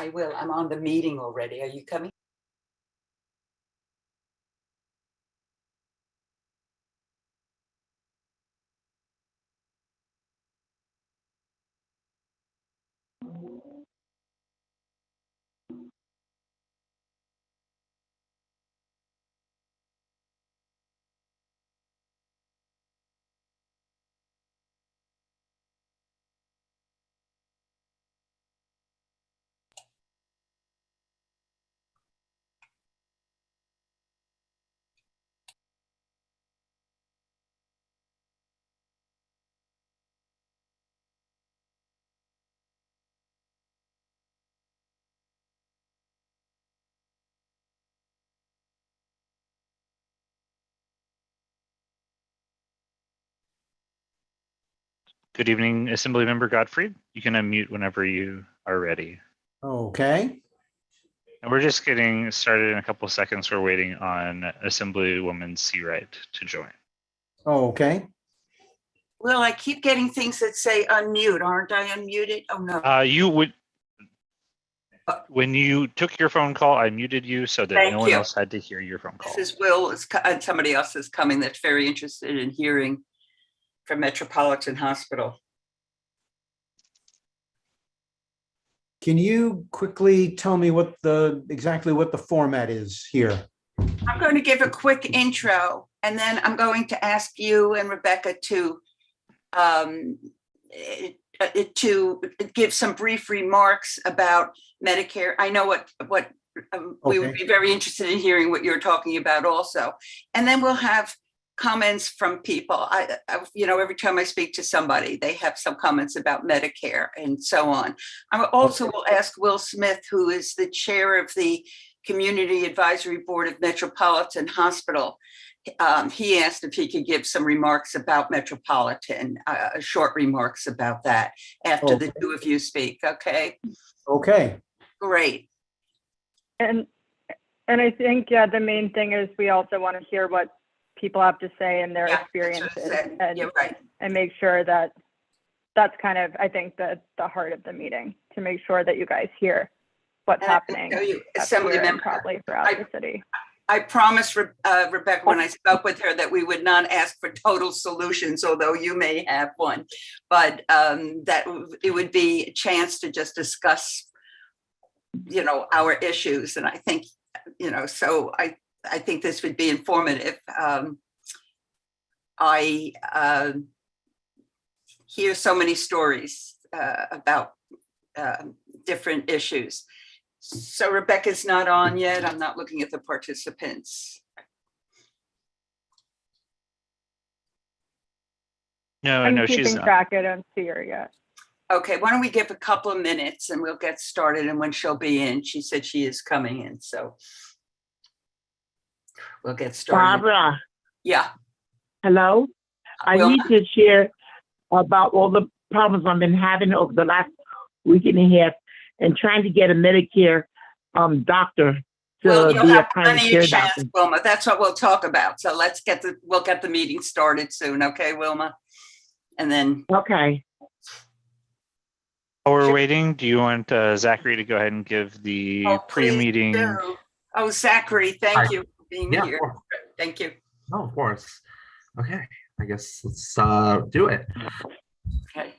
I will. I'm on the meeting already. Are you coming? Good evening, Assemblymember Gottfried. You can unmute whenever you are ready. Okay. And we're just getting started in a couple of seconds. We're waiting on Assemblywoman Seawright to join. Okay. Well, I keep getting things that say unmute. Aren't I unmuted? Oh, no. You would, when you took your phone call, I muted you so that Thank no one you. else had to hear your phone call. This is Will. Somebody else is coming that's very interested in hearing from Metropolitan Hospital. Can you quickly tell me what exactly what the format is here? I'm going to give a quick intro, and then I'm going to ask you and Rebecca to give some brief remarks about Medicare. I know what we would be very interested in hearing what you're talking about also. And then we'll have comments from people. I every time I speak to somebody, they have some comments about Medicare and so on. I also will ask Will Smith, who is the chair of the Community Advisory Board of Metropolitan Hospital. He asked if he could give some remarks about Metropolitan, short remarks about that after the two of you speak. Okay. Okay. Great. And I think, the main thing is we also want to hear what people have to say and their experiences, and make sure that that's kind of, I think, the heart of the meeting, to make sure that you guys hear what's happening Assemblymember, probably throughout the city. I promised Rebecca when I spoke with her that we would not ask for total solutions, although you may have one, but that it would be a chance to just discuss, our issues. And I think, so I think this would be informative. I hear so many stories about different issues. So Rebecca's not on yet. I'm not looking at the participants. No, she's keeping track. I don't see her yet. Okay, why don't we give a couple of minutes and we'll get started, and when she'll be in, she said she is coming in, so we'll get started. Barbara. Yeah. Hello. I need to share about all the problems I've been having over the last week and a half and trying to get a Medicare doctor to be a primary care doctor. Wilma, that's what we'll talk about. So we'll get the meeting started soon. Okay, Wilma? And then. Okay. While we're waiting, do you want Zachary to go ahead and give the pre-meeting? Oh, Zachary, thank you for being here. Thank you. Oh, of course. Okay, I guess let's do it. Okay.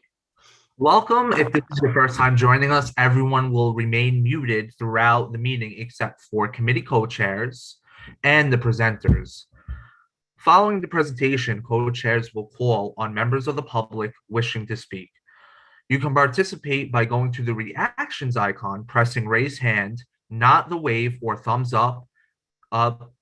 Welcome. If this is your first time joining us, everyone will remain muted throughout the meeting except for committee co-chairs and the presenters. Following the presentation, co-chairs will call on members of the public wishing to speak. You can participate by going to the reactions icon, pressing raise hand, not the wave or thumbs up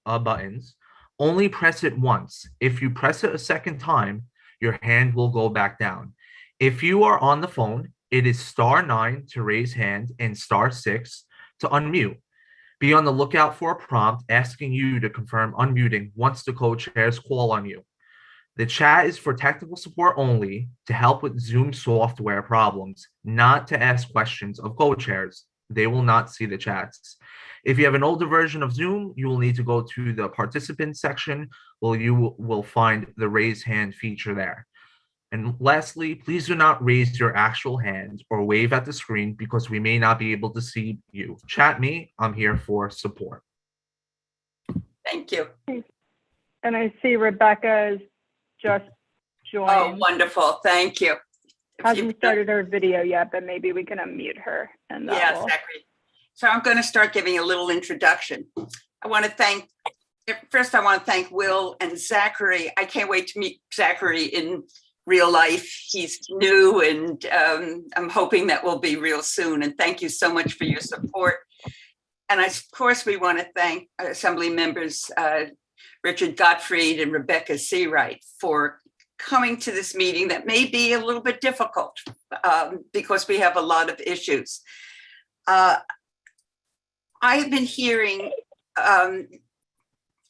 buttons. Only press it once. If you press it a second time, your hand will go back down. If you are on the phone, it is *9 to raise hand and *6 to unmute. Be on the lookout for a prompt asking you to confirm unmuting once the co-chairs call on you. The chat is for technical support only, to help with Zoom software problems, not to ask questions of co-chairs. They will not see the chats. If you have an older version of Zoom, you will need to go to the participants section where you will find the raise hand feature there. And lastly, please do not raise your actual hand or wave at the screen because we may not be able to see you. Chat me, I'm here for support. Thank you. And I see Rebecca is just joined. Oh, wonderful. Thank you. Hasn't started her video yet, but maybe we can unmute her. And yeah, Zachary. So I'm going to start giving a little introduction. I want to thank Will and Zachary. I can't wait to meet Zachary in real life. He's new, and I'm hoping that will be real soon. And thank you so much for your support. And of course, we want to thank Assembly members Richard Gottfried and Rebecca Seawright for coming to this meeting that may be a little bit difficult because we have a lot of issues. I have been hearing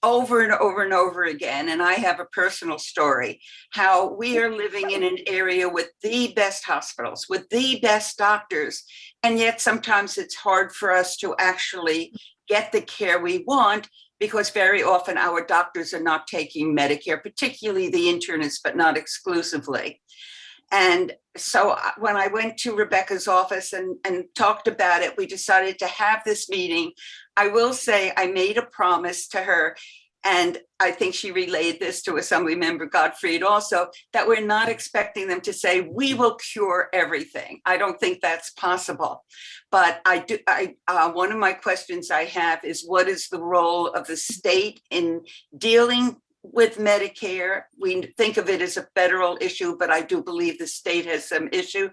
over and over and over again, and I have a personal story, how we are living in an area with the best hospitals, with the best doctors, and yet sometimes it's hard for us to actually get the care we want because very often our doctors are not taking Medicare, particularly the internists, but not exclusively. And so when I went to Rebecca's office and talked about it, we decided to have this meeting. I will say I made a promise to her, and I think she relayed this to Assemblymember Gottfried also, that we're not expecting them to say, we will cure everything. I don't think that's possible. But one of my questions I have is, what is the role of the state in dealing with Medicare? We think of it as a federal issue, but I do believe the state has some issue,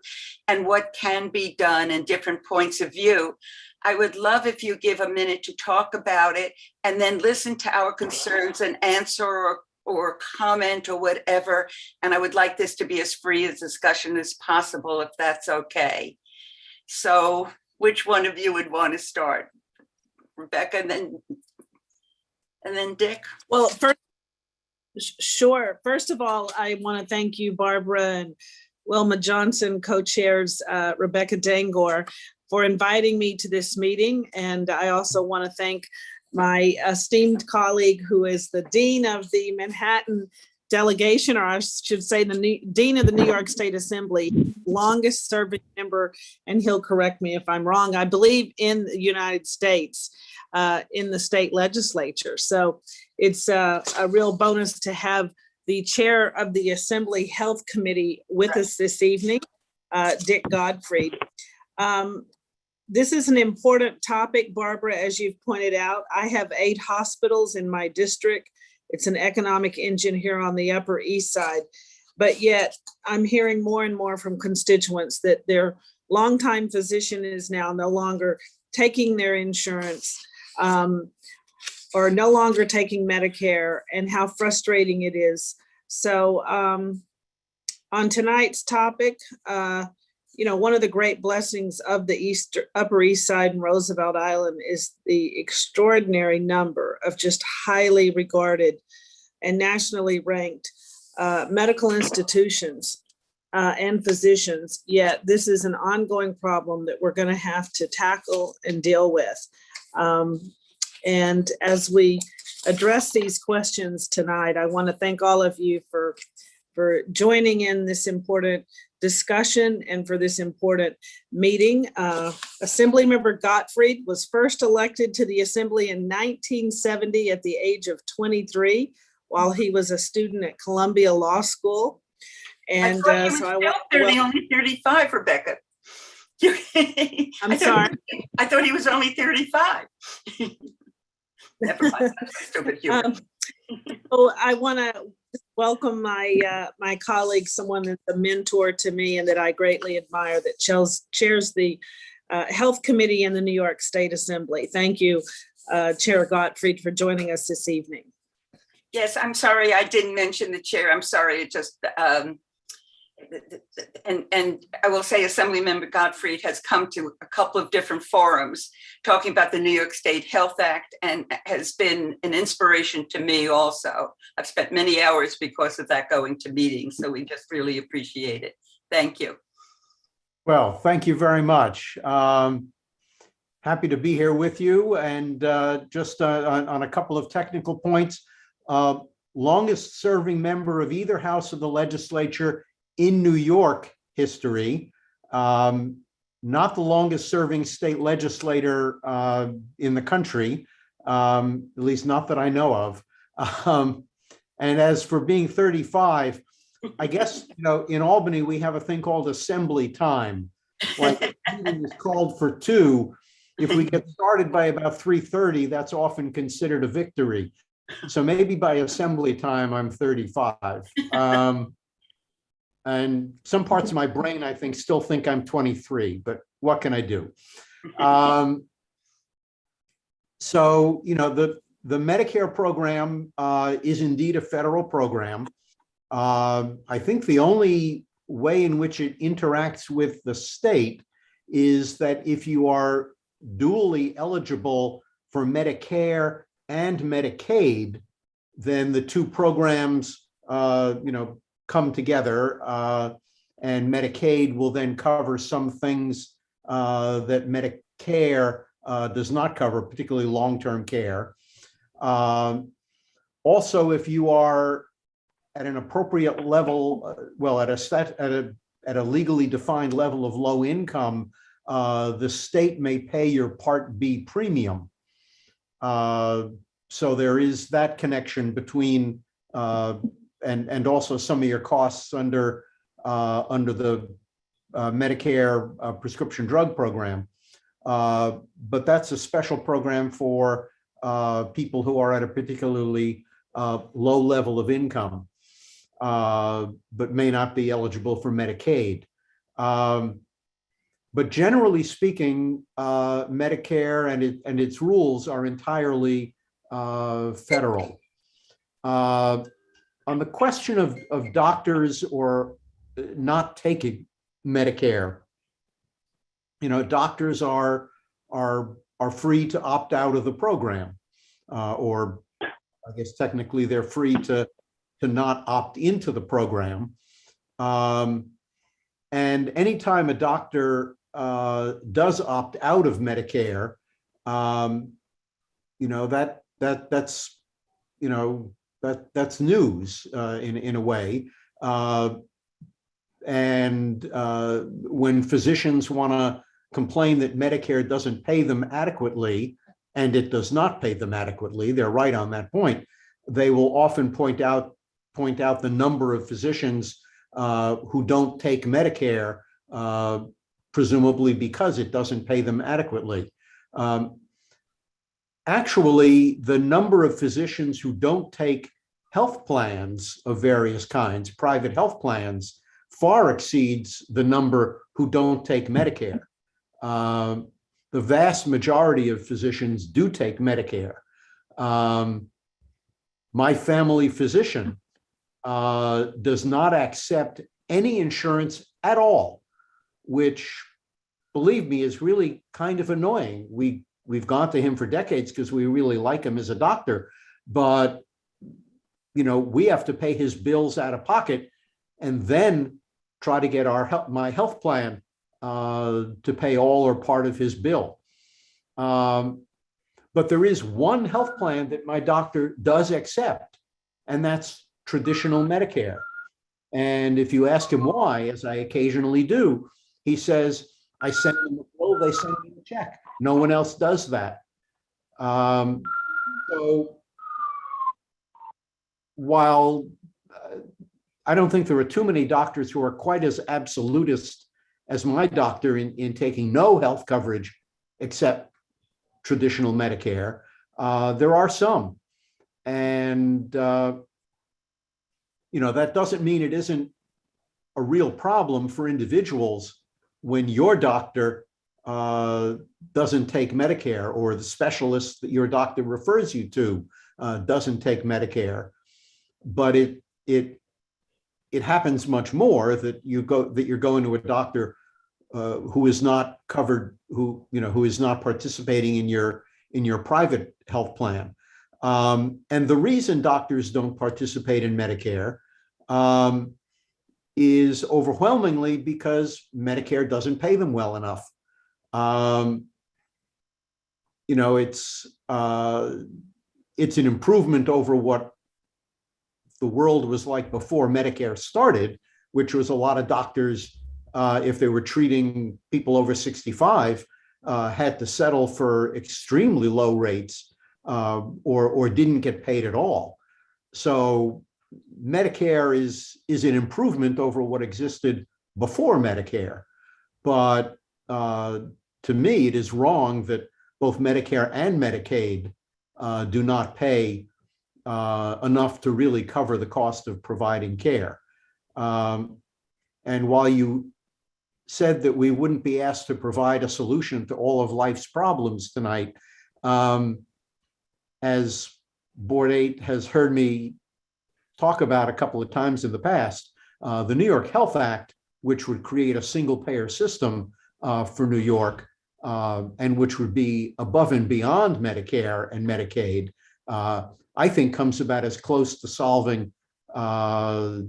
and what can be done and different points of view. I would love if you give a minute to talk about it and then listen to our concerns and answer or comment or whatever. And I would like this to be as free a discussion as possible, if that's okay. So which one of you would want to start? Rebecca and then Dick? Well, sure. First of all, I want to thank you, Barbara and Wilma Johnson, co-chairs Rebecca Dangor, for inviting me to this meeting. And I also want to thank my esteemed colleague, who is the Dean of the Manhattan delegation, or I should say the Dean of the New York State Assembly, longest serving member, and he'll correct me if I'm wrong, I believe in the United States, in the state legislature. So it's a real bonus to have the chair of the Assembly Health Committee with us this evening, Dick Gottfried. This is an important topic, Barbara, as you've pointed out. I have 8 hospitals in my district. It's an economic engine here on the Upper East Side. But yet I'm hearing more and more from constituents that their longtime physician is now no longer taking their insurance or no longer taking Medicare, and how frustrating it is. So on tonight's topic, one of the great blessings of the Upper East Side and Roosevelt Island is the extraordinary number of just highly regarded and nationally ranked medical institutions and physicians. Yet this is an ongoing problem that we're going to have to tackle and deal with. And as we address these questions tonight, I want to thank all of you for joining in this important discussion and for this important meeting. Assemblymember Gottfried was first elected to the Assembly in 1970 at the age of 23 while he was a student at Columbia Law School. And they're only 35, Rebecca. I'm sorry. I thought he was only 35. Never mind. Stupid humor. So I want to welcome my colleague, someone that's a mentor to me and that I greatly admire, that chairs the Health Committee in the New York State Assembly. Thank you, Chair Gottfried, for joining us this evening. Yes, I'm sorry I didn't mention the chair. I'm sorry. It just and I will say Assemblymember Gottfried has come to a couple of different forums talking about the New York State Health Act and has been an inspiration to me also. I've spent many hours because of that going to meetings, so we just really appreciate it. Thank you. Well, thank you very much. Happy to be here with you, and just on a couple of technical points. Longest serving member of either house of the legislature in New York history, not the longest serving state legislator in the country, at least not that I know of. And as for being 35, I guess, in Albany, we have a thing called assembly time. Like the meeting is called for 2. If we get started by about 3:30, that's often considered a victory. So maybe by assembly time, I'm 35. And some parts of my brain, I think, still think I'm 23, but what can I do? So, the Medicare program is indeed a federal program. I think the only way in which it interacts with the state is that if you are dually eligible for Medicare and Medicaid, then the 2 programs, come together, and Medicaid will then cover some things that Medicare does not cover, particularly long-term care. Also, if you are at an appropriate level, at a legally defined level of low income, the state may pay your Part B premium. So there is that connection between, and also some of your costs under the Medicare prescription drug program. But that's a special program for people who are at a particularly low level of income, but may not be eligible for Medicaid. But generally speaking, Medicare and its rules are entirely federal. On the question of doctors or not taking Medicare, doctors are free to opt out of the program, or I guess technically they're free to not opt into the program. And anytime a doctor does opt out of Medicare, that's news in a way. And when physicians want to complain that Medicare doesn't pay them adequately, and it does not pay them adequately, they're right on that point. They will often point out the number of physicians who don't take Medicare, presumably because it doesn't pay them adequately. Actually, the number of physicians who don't take health plans of various kinds, private health plans, far exceeds the number who don't take Medicare. The vast majority of physicians do take Medicare. My family physician does not accept any insurance at all, which, believe me, is really kind of annoying. We've gone to him for decades because we really like him as a doctor, but we have to pay his bills out of pocket and then try to get my health plan to pay all or part of his bill. But there is one health plan that my doctor does accept, and that's traditional Medicare. And if you ask him why, as I occasionally do, he says, I send them a bill, they send me a check. No one else does that. So while I don't think there are too many doctors who are quite as absolutist as my doctor in taking no health coverage except traditional Medicare, there are some. And, that doesn't mean it isn't a real problem for individuals when your doctor doesn't take Medicare, or the specialist that your doctor refers you to doesn't take Medicare. But it happens much more that you're going to a doctor who is not covered, who is not participating in your private health plan. And the reason doctors don't participate in Medicare is overwhelmingly because Medicare doesn't pay them well enough. It's an improvement over what the world was like before Medicare started, which was a lot of doctors, if they were treating people over 65, had to settle for extremely low rates or didn't get paid at all. So Medicare is an improvement over what existed before Medicare. But to me, it is wrong that both Medicare and Medicaid do not pay enough to really cover the cost of providing care. And while you said that we wouldn't be asked to provide a solution to all of life's problems tonight, as Board 8 has heard me talk about a couple of times in the past, the New York Health Act, which would create a single payer system for New York, and which would be above and beyond Medicare and Medicaid, I think comes about as close to solving our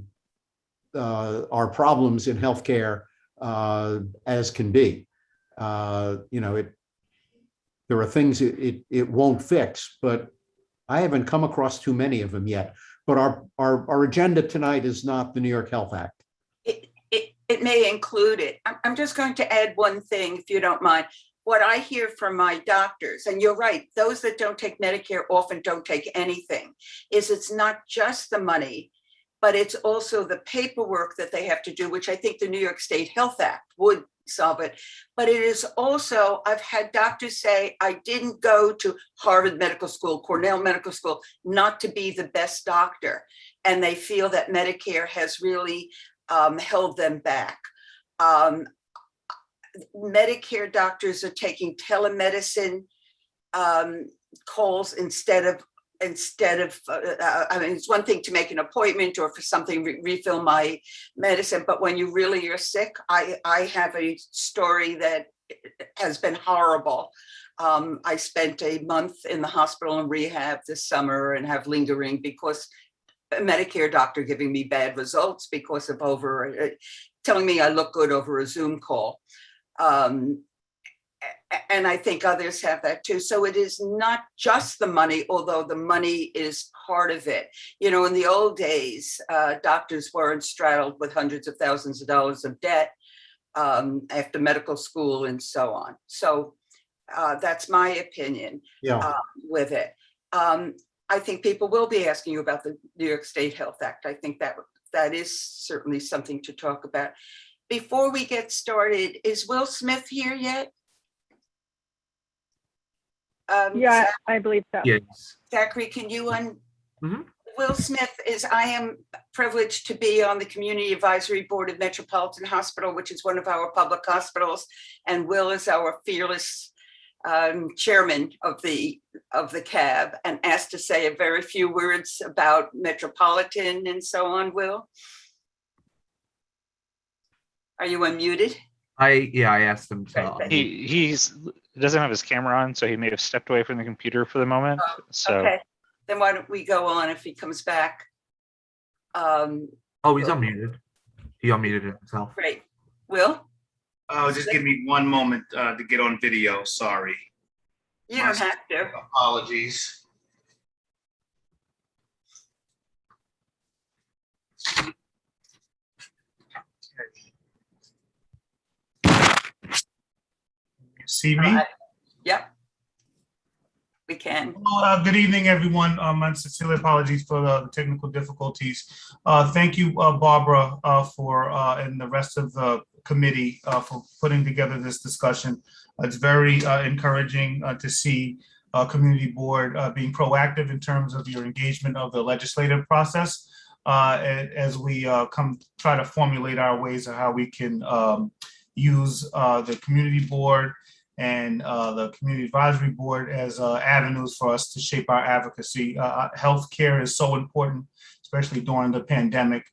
problems in healthcare as can be. There are things it won't fix, but I haven't come across too many of them yet. But our agenda tonight is not the New York Health Act. It may include it. I'm just going to add one thing, if you don't mind. What I hear from my doctors, and you're right, those that don't take Medicare often don't take anything, is it's not just the money, but it's also the paperwork that they have to do, which I think the New York State Health Act would solve it. But it is also, I've had doctors say, I didn't go to Harvard Medical School, Cornell Medical School, not to be the best doctor. And they feel that Medicare has really held them back. Medicare doctors are taking telemedicine calls instead of, I mean, it's one thing to make an appointment or for something, refill my medicine, but when you really are sick, I have a story that has been horrible. I spent a month in the hospital and rehab this summer and have lingering because a Medicare doctor giving me bad results because of telling me I look good over a Zoom call. And I think others have that too. So it is not just the money, although the money is part of it. You know, in the old days, doctors weren't straddled with hundreds of thousands of dollars of debt after medical school and so on. So that's my opinion with it. I think people will be asking you about the New York State Health Act. I think that is certainly something to talk about. Before we get started, is Will Smith here yet? Yeah, I believe so. Yes. Zachary, can you Will Smith I am privileged to be on the Community Advisory Board of Metropolitan Hospital, which is one of our public hospitals, and Will is our fearless chairman of the CAB, and asked to say a very few words about Metropolitan and so on. Will, are you unmuted? I asked him to. He doesn't have his camera on, so he may have stepped away from the computer for the moment. Okay, then why don't we go on if he comes back? Oh, he's unmuted. He unmuted himself. Great. Will? Oh, just give me one moment to get on video. Sorry. You don't have to. Apologies. See me? Yep. We can. Good evening, everyone. My sincere apologies for the technical difficulties. Thank you, Barbara, and the rest of the committee for putting together this discussion. It's very encouraging to see community board being proactive in terms of your engagement of the legislative process as we try to formulate our ways of how we can use the community board and the Community Advisory Board as avenues for us to shape our advocacy. Healthcare is so important, especially during the pandemic.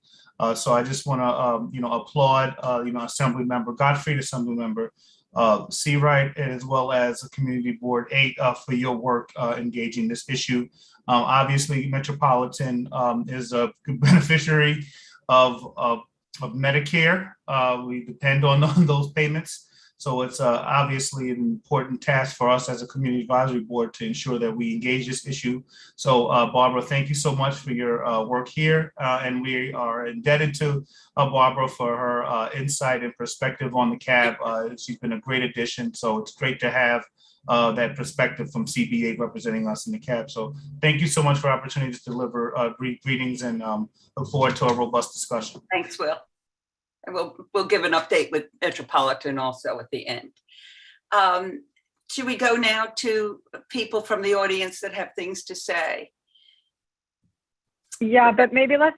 So I just want to, applaud, Assembly Member Godfrey, Assembly Member Seawright, as well as Community Board 8 for your work engaging this issue. Obviously, Metropolitan is a beneficiary of Medicare. We depend on those payments. So it's obviously an important task for us as a community advisory board to ensure that we engage this issue. So Barbara, thank you so much for your work here. And we are indebted to Barbara for her insight and perspective on the CAB. She's been a great addition. So it's great to have that perspective from CB8 representing us in the CAB. So thank you so much for the opportunity to deliver greetings and look forward to a robust discussion. Thanks, Will. And we'll give an update with Metropolitan also at the end. Should we go now to people from the audience that have things to say? Yeah, but maybe let's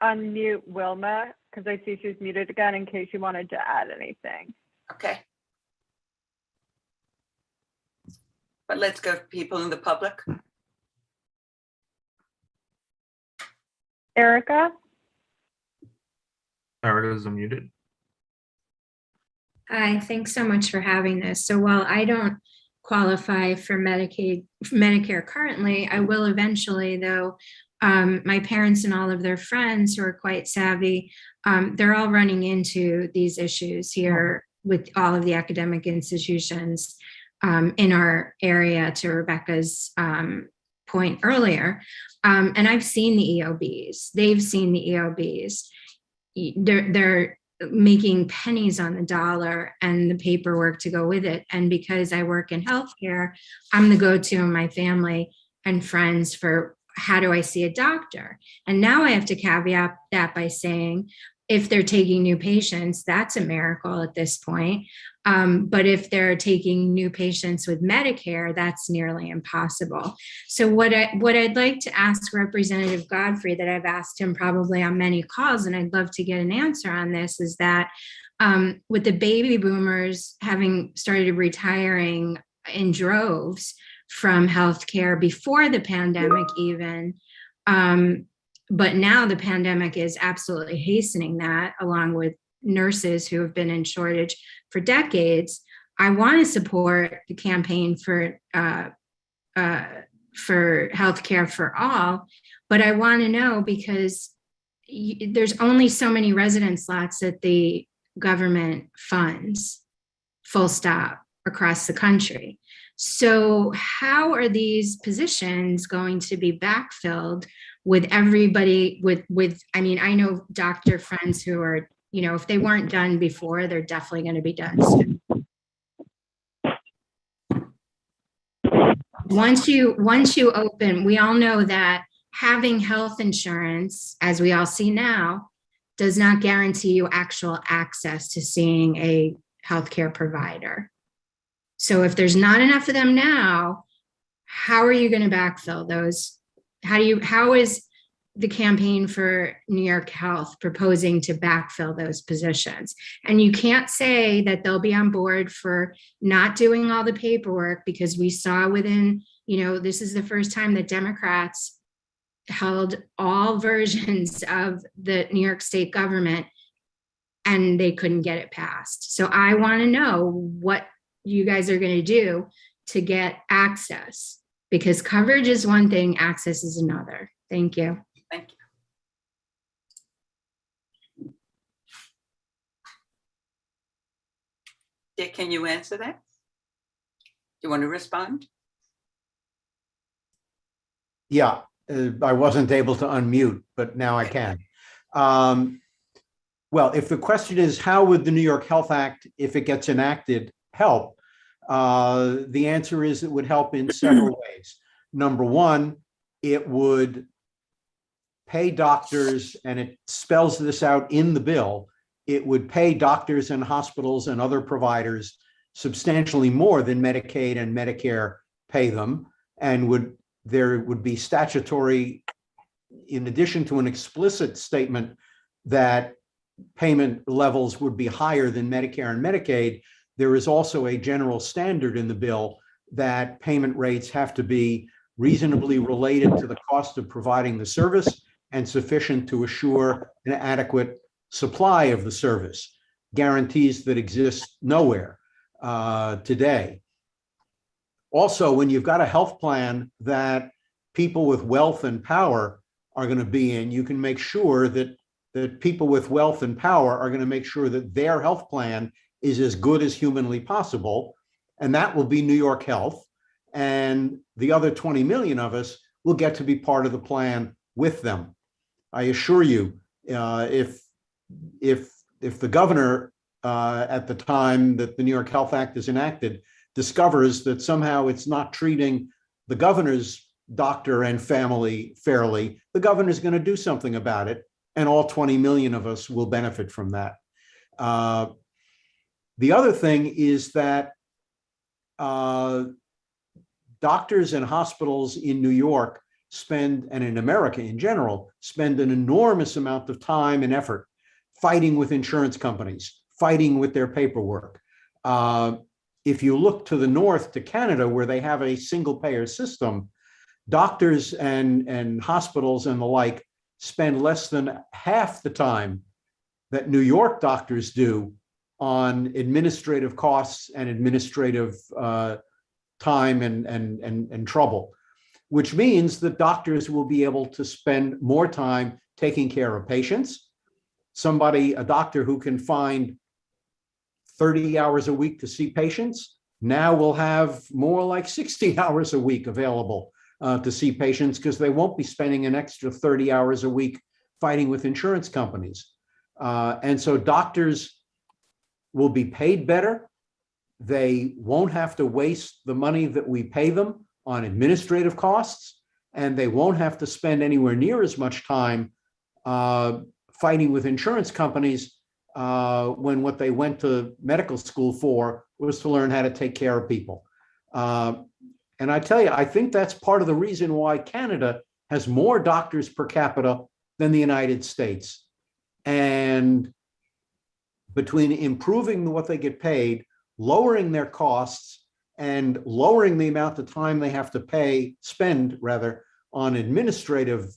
unmute Wilma, because I see she's muted again in case you wanted to add anything. Okay. But let's go to people in the public. Erica? Erica's unmuted. Hi, thanks so much for having this. So while I don't qualify for Medicare currently, I will eventually, though. My parents and all of their friends who are quite savvy, they're all running into these issues here with all of the academic institutions in our area, to Rebecca's point earlier. And I've seen the EOBs. They've seen the EOBs. They're making pennies on the dollar and the paperwork to go with it. And because I work in healthcare, I'm the go-to in my family and friends for how do I see a doctor? And now I have to caveat that by saying, if they're taking new patients, that's a miracle at this point. But if they're taking new patients with Medicare, that's nearly impossible. So what I'd like to ask Representative Godfrey, that I've asked him probably on many calls, and I'd love to get an answer on this, is that with the baby boomers having started retiring in droves from healthcare before the pandemic even, but now the pandemic is absolutely hastening that, along with nurses who have been in shortage for decades. I want to support the campaign for healthcare for all, but I want to know, because there's only so many resident slots that the government funds, full stop, across the country. So how are these positions going to be backfilled with everybody with, I mean, I know doctor friends who are, you know, if they weren't done before, they're definitely going to be done soon. Once you open, we all know that having health insurance, as we all see now, does not guarantee you actual access to seeing a healthcare provider. So if there's not enough of them now, how are you going to backfill those? How is the campaign for New York Health proposing to backfill those positions? And you can't say that they'll be on board for not doing all the paperwork, because we saw within, you know, this is the first time that Democrats held all versions of the New York state government and they couldn't get it passed. So I want to know what you guys are going to do to get access, because coverage is one thing, access is another. Thank you. Thank you. Dick, can you answer that? Do you want to respond? Yeah, I wasn't able to unmute, but now I can. Well, if the question is how would the New York Health Act, if it gets enacted, help? The answer is it would help in several ways. Number one, it would pay doctors, and it spells this out in the bill, it would pay doctors and hospitals and other providers substantially more than Medicaid and Medicare pay them, and there would be statutory, in addition to an explicit statement that payment levels would be higher than Medicare and Medicaid, there is also a general standard in the bill that payment rates have to be reasonably related to the cost of providing the service and sufficient to assure an adequate supply of the service, guarantees that exist nowhere today. Also, when you've got a health plan that people with wealth and power are going to be in, you can make sure that people with wealth and power are going to make sure that their health plan is as good as humanly possible, and that will be New York Health. And the other 20 million of us will get to be part of the plan with them. I assure you, if the governor at the time that the New York Health Act is enacted discovers that somehow it's not treating the governor's doctor and family fairly, the governor's going to do something about it, and all 20 million of us will benefit from that. The other thing is that doctors and hospitals in New York spend, and in America in general, spend an enormous amount of time and effort fighting with insurance companies, fighting with their paperwork. If you look to the north, to Canada, where they have a single payer system, doctors and hospitals and the like spend less than half the time that New York doctors do on administrative costs and administrative time and trouble, which means that doctors will be able to spend more time taking care of patients. A doctor who can find 30 hours a week to see patients now will have more like 60 hours a week available to see patients, because they won't be spending an extra 30 hours a week fighting with insurance companies. And so doctors will be paid better. They won't have to waste the money that we pay them on administrative costs, and they won't have to spend anywhere near as much time fighting with insurance companies when what they went to medical school for was to learn how to take care of people. And I tell you, I think that's part of the reason why Canada has more doctors per capita than the United States. And between improving what they get paid, lowering their costs, and lowering the amount of time they have to spend on administrative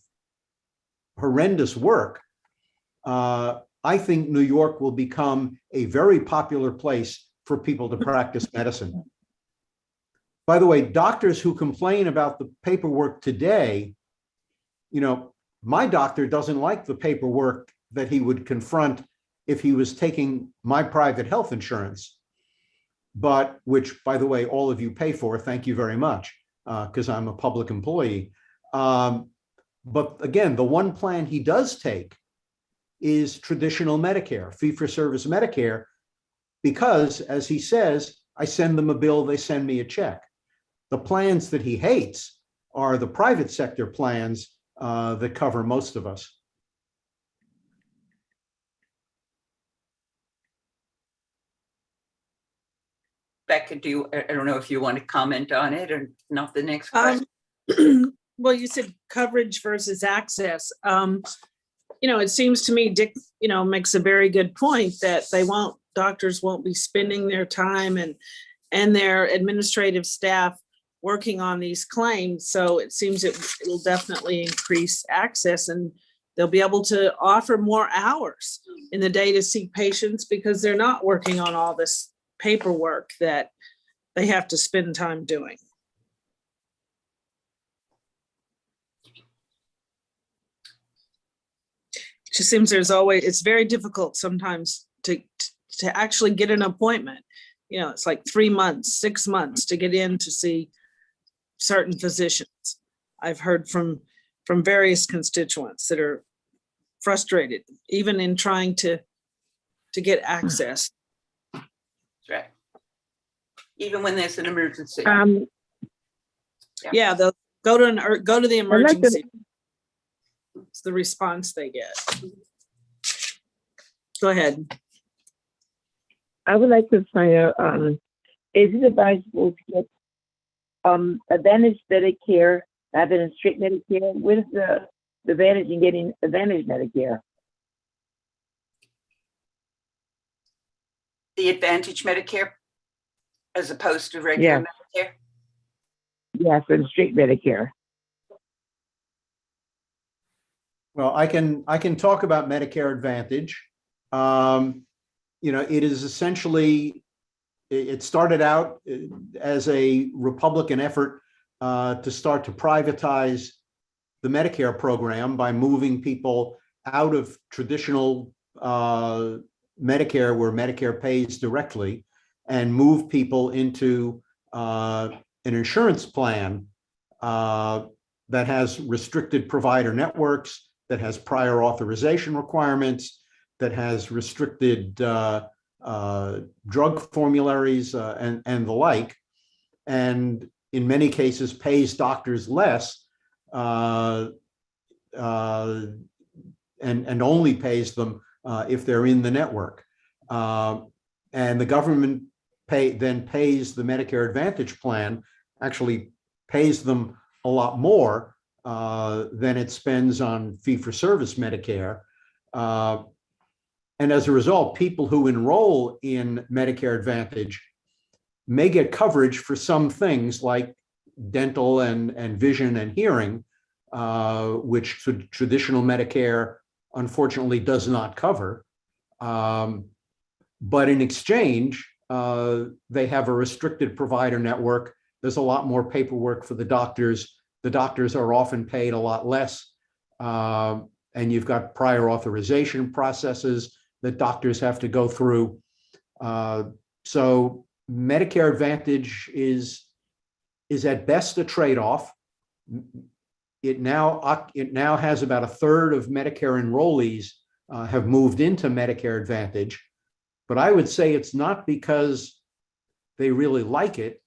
horrendous work, I think New York will become a very popular place for people to practice medicine. By the way, doctors who complain about the paperwork today, my doctor doesn't like the paperwork that he would confront if he was taking my private health insurance, but which, by the way, all of you pay for, thank you very much, because I'm a public employee. But again, the one plan he does take is traditional Medicare, fee-for-service Medicare, because, as he says, I send them a bill, they send me a check. The plans that he hates are the private sector plans that cover most of us. Becca, I don't know if you want to comment on it or not. The next question. Well, you said coverage versus access. It seems to me Dick, makes a very good point that doctors won't be spending their time and their administrative staff working on these claims. So it seems it'll definitely increase access, and they'll be able to offer more hours in the day to see patients because they're not working on all this paperwork that they have to spend time doing. It just seems it's very difficult sometimes to actually get an appointment. It's like 3 months, 6 months to get in to see certain physicians. I've heard from various constituents that are frustrated, even in trying to get access. Right. Even when there's an emergency. Yeah, they'll go to the emergency. It's the response they get. Go ahead. I would like to find out, is it advisable to get Advantage Medicare rather than straight Medicare? What is the advantage in getting Advantage Medicare? The Advantage Medicare as opposed to regular Medicare? Yes, and straight Medicare. Well, I can talk about Medicare Advantage. It is essentially, it started out as a Republican effort to start to privatize the Medicare program by moving people out of traditional Medicare, where Medicare pays directly, and move people into an insurance plan that has restricted provider networks, that has prior authorization requirements, that has restricted drug formularies and the like, and in many cases pays doctors less and only pays them if they're in the network. And the government then pays the Medicare Advantage plan, actually pays them a lot more than it spends on fee-for-service Medicare. And as a result, people who enroll in Medicare Advantage may get coverage for some things like dental and vision and hearing, which traditional Medicare unfortunately does not cover. But in exchange, they have a restricted provider network. There's a lot more paperwork for the doctors. The doctors are often paid a lot less. And you've got prior authorization processes that doctors have to go through. So Medicare Advantage is at best a trade-off. It now has about a third of Medicare enrollees have moved into Medicare Advantage, but I would say it's not because they really like it.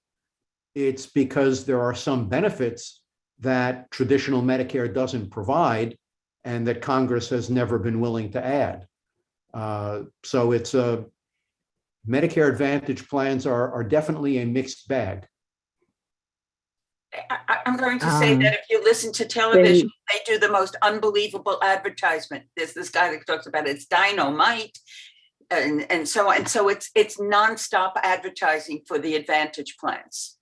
It's because there are some benefits that traditional Medicare doesn't provide and that Congress has never been willing to add. So it's Medicare Advantage plans are definitely a mixed bag. I'm going to say that if you listen to television, they do the most unbelievable advertisement. There's this guy that talks about it's dynamite and so on. So it's nonstop advertising for the Advantage plans.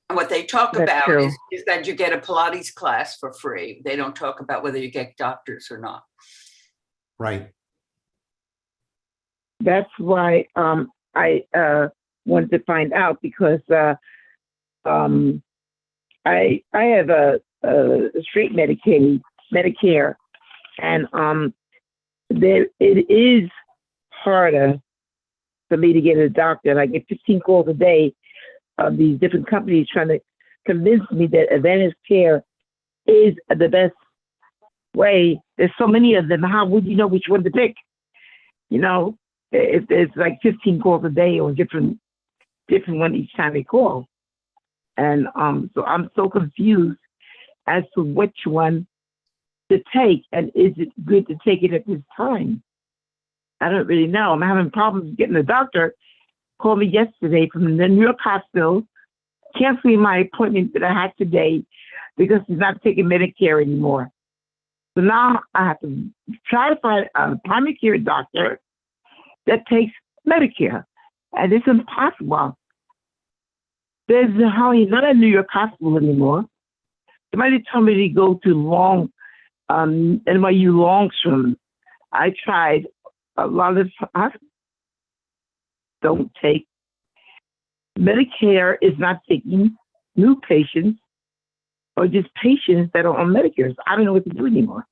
And what they talk about is that you get a Pilates class for free. They don't talk about whether you get doctors or not. Right. That's why I wanted to find out, because I have a straight Medicare, and it is harder for me to get a doctor. And I get 15 calls a day of these different companies trying to convince me that Advantage Care is the best way. There's so many of them. How would you know which one to pick? You know, it's like 15 calls a day or different one each time they call. And so I'm so confused as to which one to take, and is it good to take it at this time? I don't really know. I'm having problems getting a doctor. Called me yesterday from the New York hospital, canceling my appointment that I had today because he's not taking Medicare anymore. So now I have to try to find a primary care doctor that takes Medicare, and it's impossible. There's hardly not a New York hospital anymore. Somebody told me to go to NYU Longstream. I tried. A lot of hospitals don't take. Medicare is not taking new patients or just patients that are on Medicare. So I don't know what to do anymore.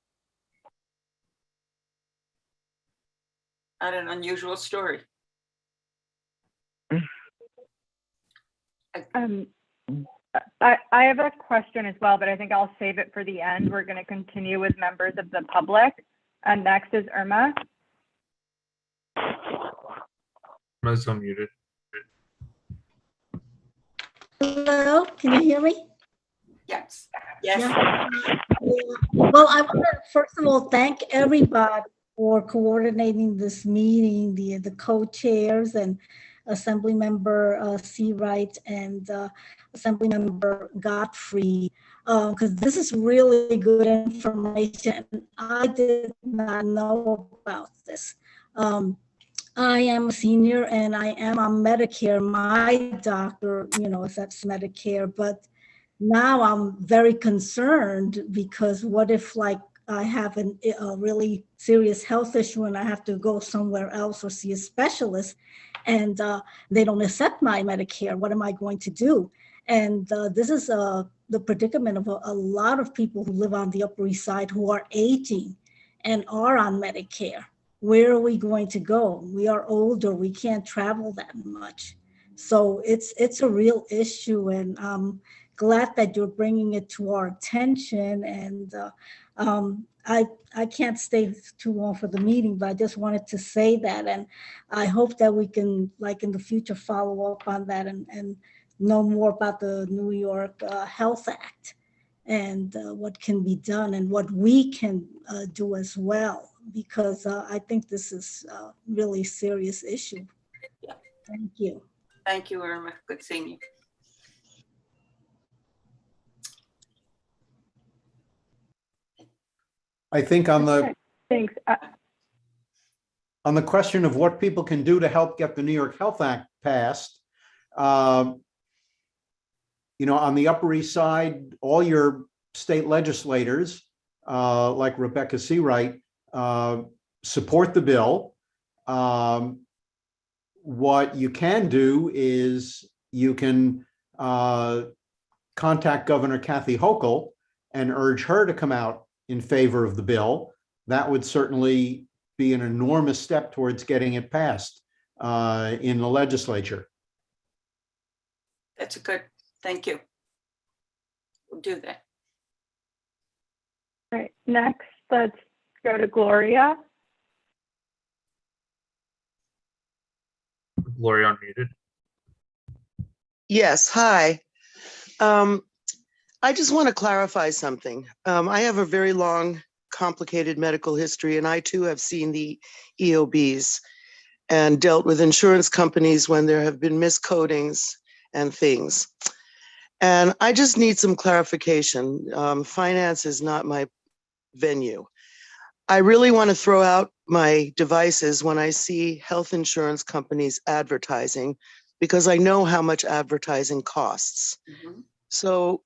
Not an unusual story. I have a question as well, but I think I'll save it for the end. We're going to continue with members of the public. And next is Irma. Irma's unmuted. Hello, can you hear me? Yes. Yes. Yeah. Well, I want to first of all thank everybody for coordinating this meeting, the co-chairs and Assembly Member Seawright and Assembly Member Godfrey, because this is really good information. I did not know about this. I am a senior and I am on Medicare. My doctor, accepts Medicare, but now I'm very concerned because what if I have a really serious health issue and I have to go somewhere else or see a specialist and they don't accept my Medicare? What am I going to do? And this is the predicament of a lot of people who live on the Upper East Side who are aging and are on Medicare. where are we going to go? We are older, we can't travel that much. So it's a real issue, and I'm glad that you're bringing it to our attention. And I can't stay too long for the meeting, but I just wanted to say that. And I hope that we can, like in the future, follow up on that and know more about the New York Health Act and what can be done and what we can do as well, because I think this is a really serious issue. Yeah. Thank you. Thank you, Irma. Good seeing you. I think on the Thanks. on the question of what people can do to help get the New York Health Act passed, on the Upper East Side, all your state legislators, like Rebecca Seawright, support the bill. What you can do is you can contact Governor Kathy Hochul and urge her to come out in favor of the bill. That would certainly be an enormous step towards getting it passed in the legislature. That's a good, thank you. We'll do that. All right, next, let's go to Gloria. Gloria unmuted. Yes, hi. I just want to clarify something. I have a very long, complicated medical history, and I too have seen the EOBs and dealt with insurance companies when there have been miscodings and things. And I just need some clarification. Finance is not my venue. I really want to throw out my devices when I see health insurance companies advertising, because I know how much advertising costs. Mhm. So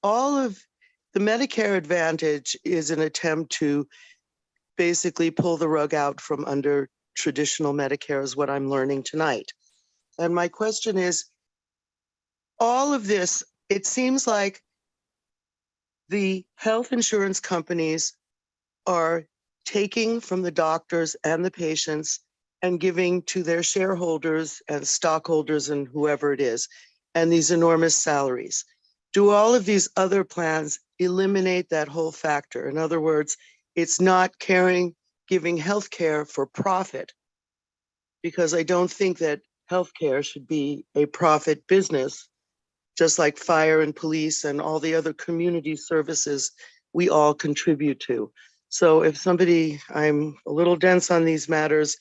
all of the Medicare Advantage is an attempt to basically pull the rug out from under traditional Medicare, is what I'm learning tonight. And my question is, all of this, it seems like the health insurance companies are taking from the doctors and the patients and giving to their shareholders and stockholders and whoever it is, and these enormous salaries. Do all of these other plans eliminate that whole factor? In other words, it's not giving healthcare for profit, because I don't think that healthcare should be a profit business, just like fire and police and all the other community services we all contribute to. So if somebody, I'm a little dense on these matters,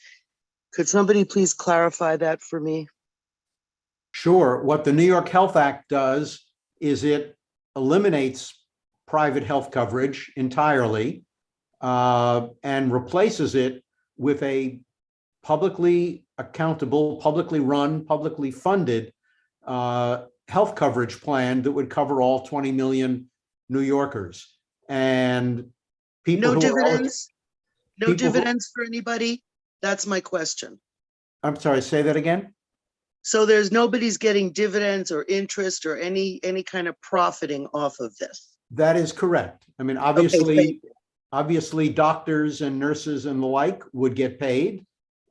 could somebody please clarify that for me? Sure. What the New York Health Act does is it eliminates private health coverage entirely and replaces it with a publicly accountable, publicly run, publicly funded health coverage plan that would cover all 20 million New Yorkers. And people No who dividends? No people who- dividends for anybody? That's my question. I'm sorry, say that again. So there's nobody's getting dividends or interest or any kind of profiting off of this. That is correct. I mean, obviously doctors and nurses and the like would get paid.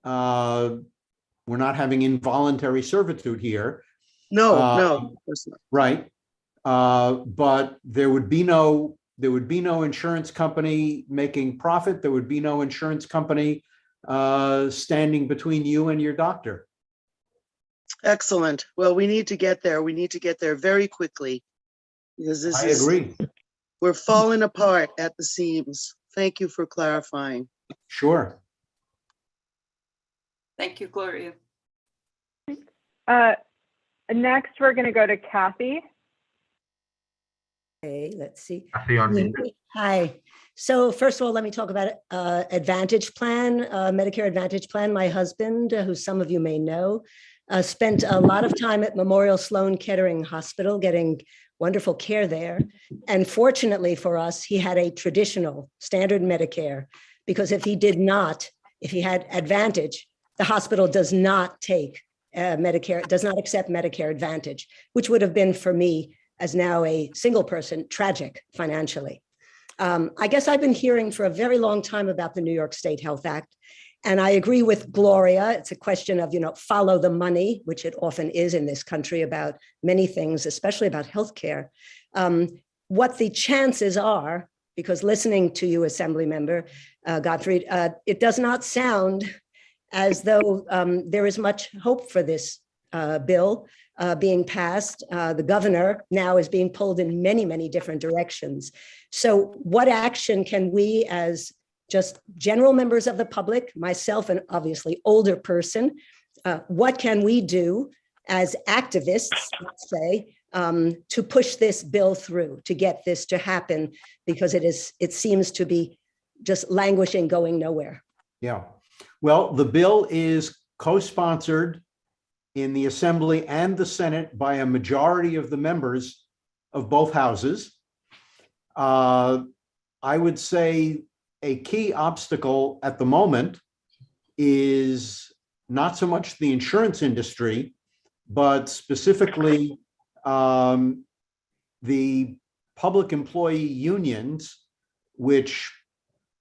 We're not having involuntary servitude here. No, of course not. Right. But there would be no insurance company making profit. There would be no insurance company standing between you and your doctor. Excellent. Well, we need to get there. We need to get there very quickly, because I agree. We're falling apart at the seams. Thank you for clarifying. Sure. Thank you, Gloria. Next, we're going to go to Kathy. Okay, let's see. Kathy unmuted. Hi. So first of all, let me talk about Advantage Plan, Medicare Advantage Plan. My husband, who some of you may know, spent a lot of time at Memorial Sloan Kettering Hospital getting wonderful care there. And fortunately for us, he had a traditional standard Medicare, because if he had Advantage, the hospital does not take Medicare, does not accept Medicare Advantage, which would have been for me, as now a single person, tragic financially. I guess I've been hearing for a very long time about the New York State Health Act. And I agree with Gloria. It's a question of, follow the money, which it often is in this country about many things, especially about healthcare. What the chances are, because listening to you, Assembly Member Gottfried, it does not sound as though there is much hope for this bill being passed. The governor now is being pulled in many, many different directions. So what action can we, as just general members of the public, myself and obviously older person, what can we do as activists, let's say, to push this bill through, to get this to happen, because it seems to be just languishing, going nowhere. Yeah. Well, the bill is co-sponsored in the Assembly and the Senate by a majority of the members of both houses. I would say a key obstacle at the moment is not so much the insurance industry, but specifically the public employee unions, which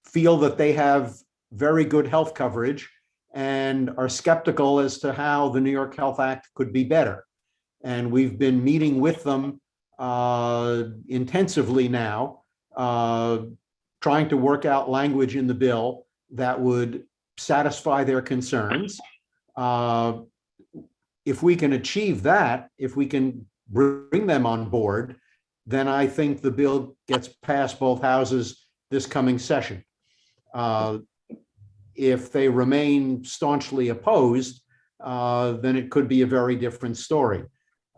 feel that they have very good health coverage and are skeptical as to how the New York Health Act could be better. And we've been meeting with them intensively now, trying to work out language in the bill that would satisfy their concerns. If we can achieve that, if we can bring them on board, then I think the bill gets past both houses this coming session. If they remain staunchly opposed, then it could be a very different story.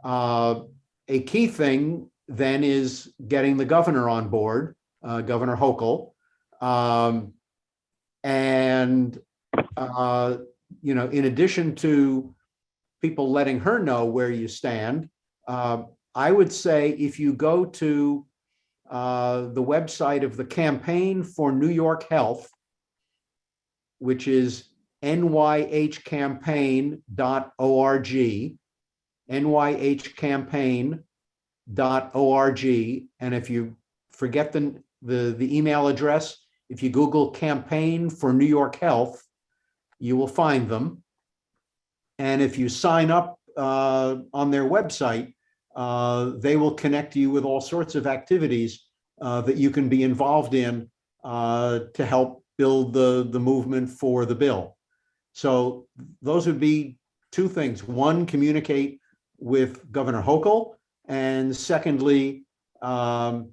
A key thing then is getting the governor on board, Governor Hochul, in addition to people letting her know where you stand, I would say if you go to the website of the Campaign for New York Health, which is nyhcampaign.org, nyhcampaign.org. And if you forget the email address, if you Google Campaign for New York Health, you will find them. And if you sign up on their website, they will connect you with all sorts of activities that you can be involved in to help build the movement for the bill. So those would be two things. One, communicate with Governor Hochul, and secondly, join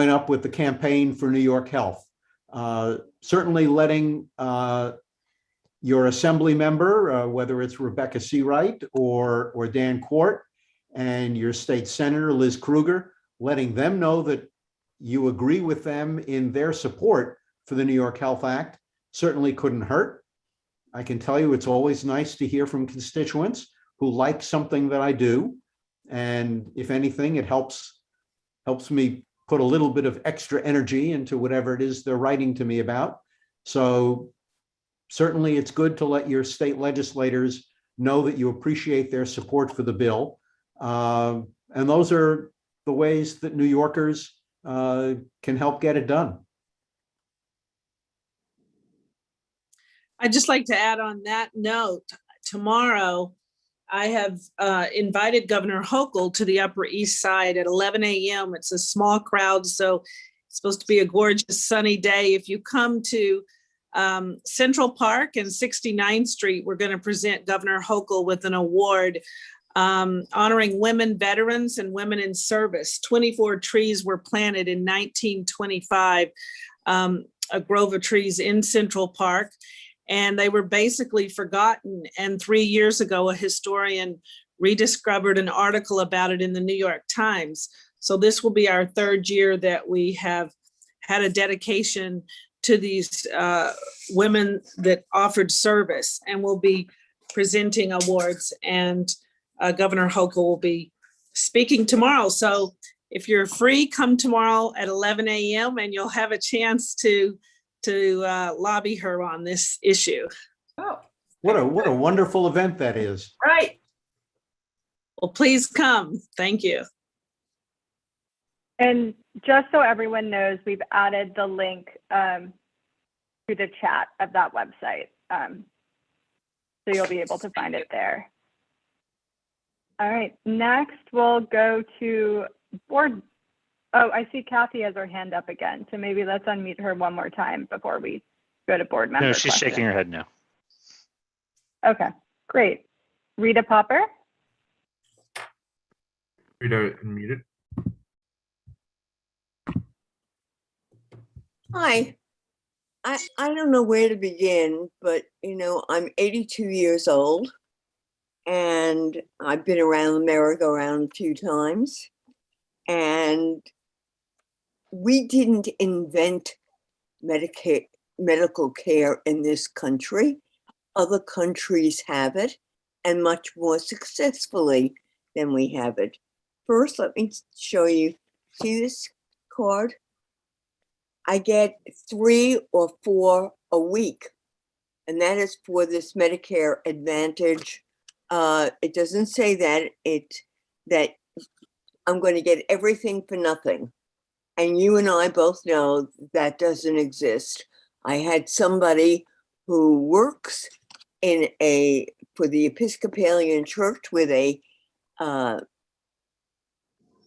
up with the Campaign for New York Health. Certainly letting your assembly member, whether it's Rebecca Seawright or Dan Quart, and your state senator, Liz Krueger, letting them know that you agree with them in their support for the New York Health Act certainly couldn't hurt. I can tell you it's always nice to hear from constituents who like something that I do. And if anything, it helps me put a little bit of extra energy into whatever it is they're writing to me about. So certainly it's good to let your state legislators know that you appreciate their support for the bill. And those are the ways that New Yorkers can help get it done. I'd just like to add on that note, tomorrow, I have invited Governor Hochul to the Upper East Side at 11 a.m. It's a small crowd, so it's supposed to be a gorgeous sunny day. If you come to Central Park and 69th Street, we're going to present Governor Hochul with an award honoring women veterans and women in service. 24 trees were planted in 1925, a grove of trees in Central Park. And they were basically forgotten. And 3 years ago, a historian rediscovered an article about it in the New York Times. So this will be our third year that we have had a dedication to these women that offered service, and we'll be presenting awards, and Governor Hochul will be speaking tomorrow. So if you're free, come tomorrow at 11 a.m. and you'll have a chance to lobby her on this issue. Oh, what a wonderful event that is. Right. Well, please come. Thank you. And just so everyone knows, we've added the link to the chat of that website. So you'll be able to find it there. All right, next we'll go to board. Oh, I see Kathy has her hand up again. So maybe let's unmute her one more time before we go to board member No, she's questions. shaking her head no. Okay, great. Rita Popper. Rita, unmuted. Hi. I don't know where to begin, but I'm 82 years old and I've been around the merry-go-round a few times. And we didn't invent medical care in this country. Other countries have it, and much more successfully than we have it. First, let me show you. See this card? I get 3 or 4 a week, and that is for this Medicare Advantage. It doesn't say that I'm going to get everything for nothing. And you and I both know that doesn't exist. I had somebody who works for the Episcopalian Church where they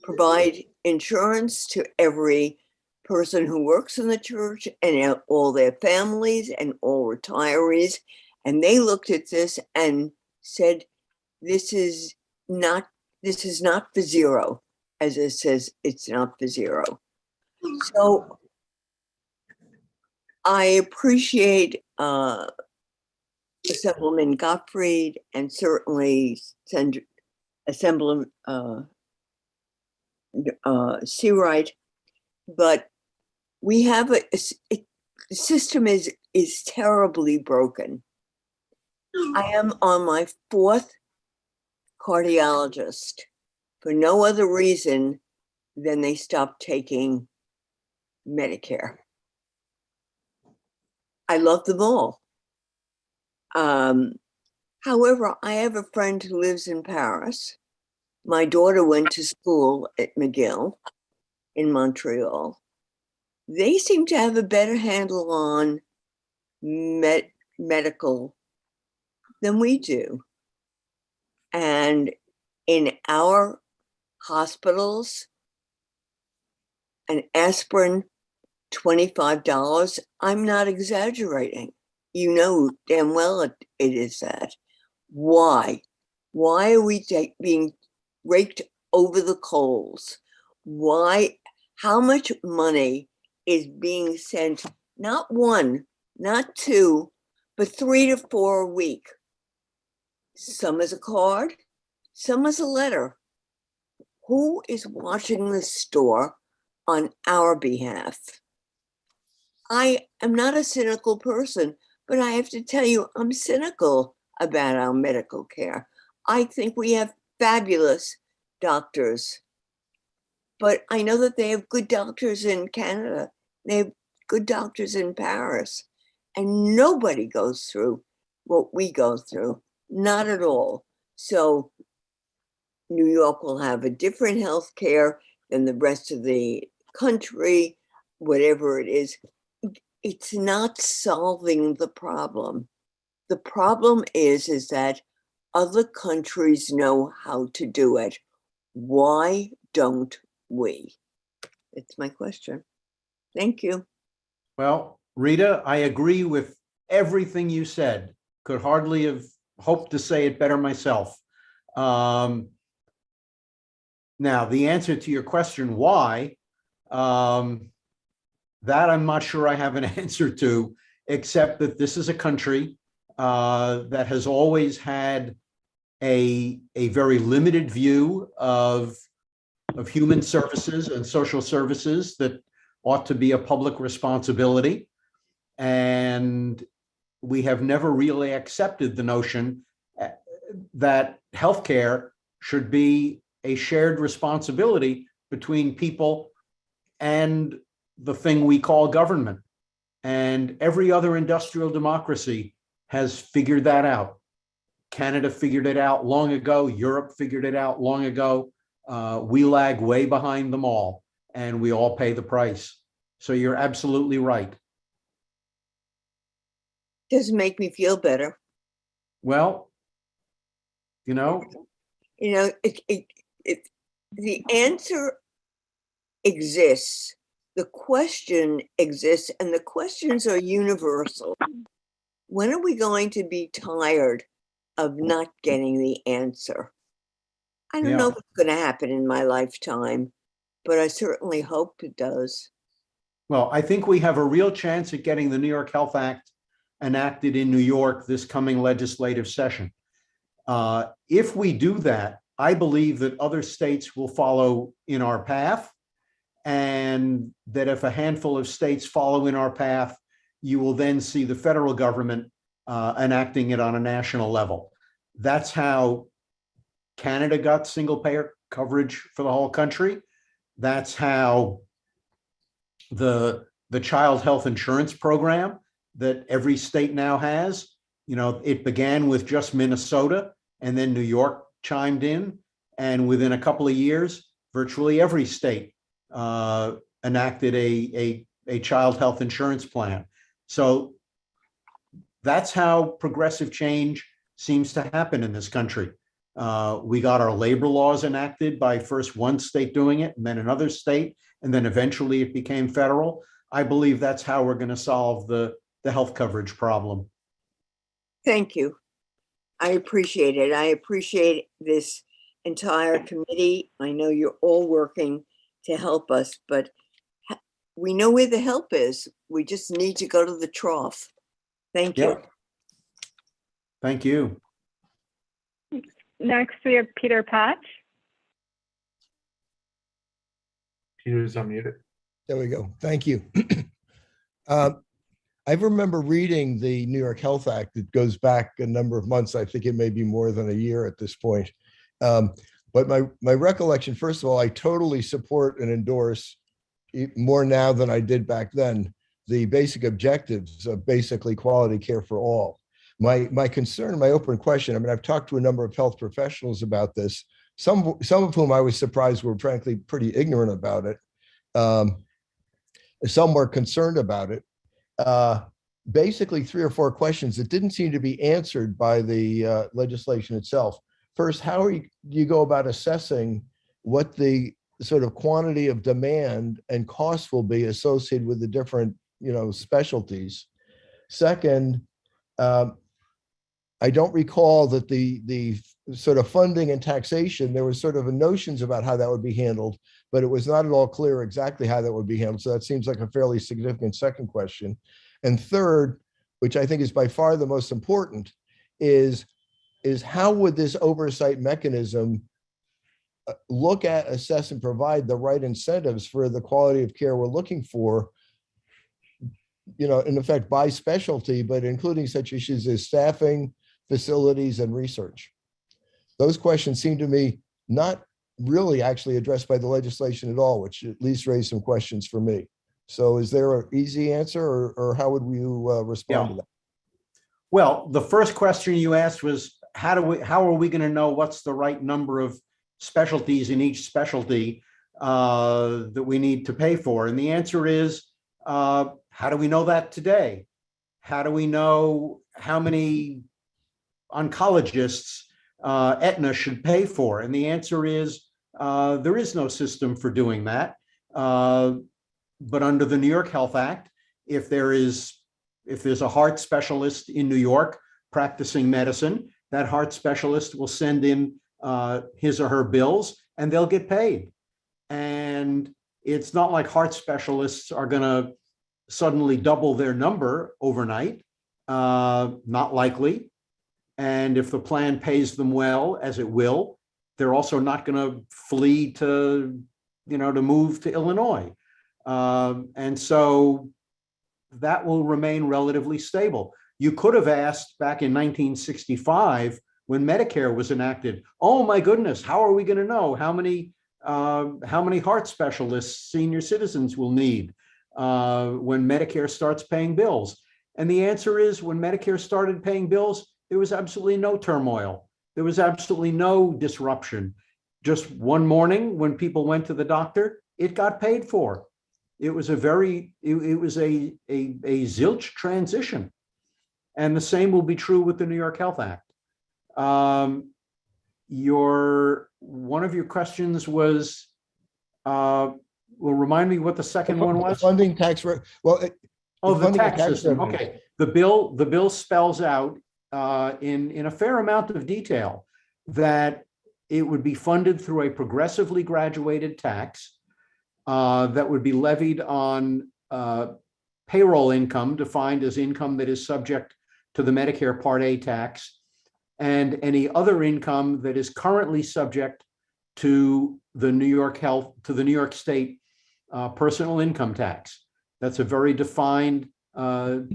provide insurance to every person who works in the church and all their families and all retirees. And they looked at this and said, this is not for zero, as it says, it's not for zero. So I appreciate Assemblyman Gottfried and certainly Assemblyman Seawright, but we have the system is terribly broken. I am on my 4th cardiologist for no other reason than they stopped taking Medicare. I love them all. However, I have a friend who lives in Paris. My daughter went to school at McGill in Montreal. They seem to have a better handle on medical than we do. And in our hospitals, an aspirin, $25. I'm not exaggerating. You know damn well it is that. Why? Why are we being raked over the coals? Why? How much money is being sent? Not 1, not 2, but 3 to 4 a week. Some as a card, some as a letter. Who is watching the store on our behalf? I am not a cynical person, but I have to tell you, I'm cynical about our medical care. I think we have fabulous doctors, but I know that they have good doctors in Canada. They have good doctors in Paris, and nobody goes through what we go through, not at all. So New York will have a different health care than the rest of the country, whatever it is. It's not solving the problem. The problem is that other countries know how to do it. Why don't we? It's my question. Thank you. Well, Rita, I agree with everything you said. Could hardly have hoped to say it better myself. Now, the answer to your question, why, that I'm not sure I have an answer to, except that this is a country that has always had a very limited view of human services and social services that ought to be a public responsibility. And we have never really accepted the notion that healthcare should be a shared responsibility between people and the thing we call government. And every other industrial democracy has figured that out. Canada figured it out long ago. Europe figured it out long ago. We lag way behind them all. and we all pay the price. So you're absolutely right. Doesn't make me feel better. Well, you know, the answer exists. The question exists, and the questions are universal. When are we going to be tired of not getting the answer? I don't know if it's going to happen in my lifetime, but I certainly hope it does. well, I think we have a real chance at getting the New York Health Act enacted in New York this coming legislative session. If we do that, I believe that other states will follow in our path, and that if a handful of states follow in our path, you will then see the federal government enacting it on a national level. That's how Canada got single payer coverage for the whole country. That's how the child health insurance program that every state now has, it began with just Minnesota, and then New York chimed in, and within a couple of years, virtually every state enacted a child health insurance plan. So that's how progressive change seems to happen in this country. We got our labor laws enacted by first one state doing it, and then another state, and then eventually it became federal. I believe that's how we're going to solve the health coverage problem. Thank you. I appreciate it. I appreciate this entire committee. I know you're all working to help us, but we know where the help is. We just need to go to the trough. Thank you. Thank you. Next, we have Peter Patch. Peter's unmuted. There we go. Thank you. I remember reading the New York Health Act. It goes back a number of months. I think it may be more than a year at this point. But my recollection, first of all, I totally support and endorse more now than I did back then, the basic objectives of basically quality care for all. My concern, my open question, I mean, I've talked to a number of health professionals about this, some of whom I was surprised were frankly pretty ignorant about it. Some were concerned about it. Basically 3 or 4 questions that didn't seem to be answered by the legislation itself. First, how do you go about assessing what the sort of quantity of demand and cost will be associated with the different, specialties? Second, I don't recall that the sort of funding and taxation, there was sort of notions about how that would be handled, but it was not at all clear exactly how that would be handled. So that seems like a fairly significant second question. And third, which I think is by far the most important, is how would this oversight mechanism look at, assess, and provide the right incentives for the quality of care we're looking for, in effect by specialty, but including such issues as staffing, facilities, and research. Those questions seem to me not really actually addressed by the legislation at all, which at least raised some questions for me. So is there an easy answer, or how would you respond to that? Well, the first question you asked was, how are we going to know what's the right number of specialties in each specialty that we need to pay for? And the answer is, how do we know that today? How do we know how many oncologists Aetna should pay for? And the answer is, there is no system for doing that. But under the New York Health Act, if there's a heart specialist in New York practicing medicine, that heart specialist will send in his or her bills, and they'll get paid. And it's not like heart specialists are going to suddenly double their number overnight, not likely. And if the plan pays them well, as it will, they're also not going to flee to move to Illinois. And so that will remain relatively stable. You could have asked back in 1965 when Medicare was enacted, oh my goodness, how are we going to know how many heart specialists senior citizens will need when Medicare starts paying bills? And the answer is, when Medicare started paying bills, there was absolutely no turmoil. There was absolutely no disruption. Just one morning when people went to the doctor, it got paid for. It was a zilch transition. And the same will be true with the New York Health Act. One of your questions was, remind me what the second one was? Funding tax, the tax system. Okay. The bill spells out in a fair amount of detail that it would be funded through a progressively graduated tax that would be levied on payroll income, defined as income that is subject to the Medicare Part A tax, and any other income that is currently subject to the New York State personal income tax. That's a very defined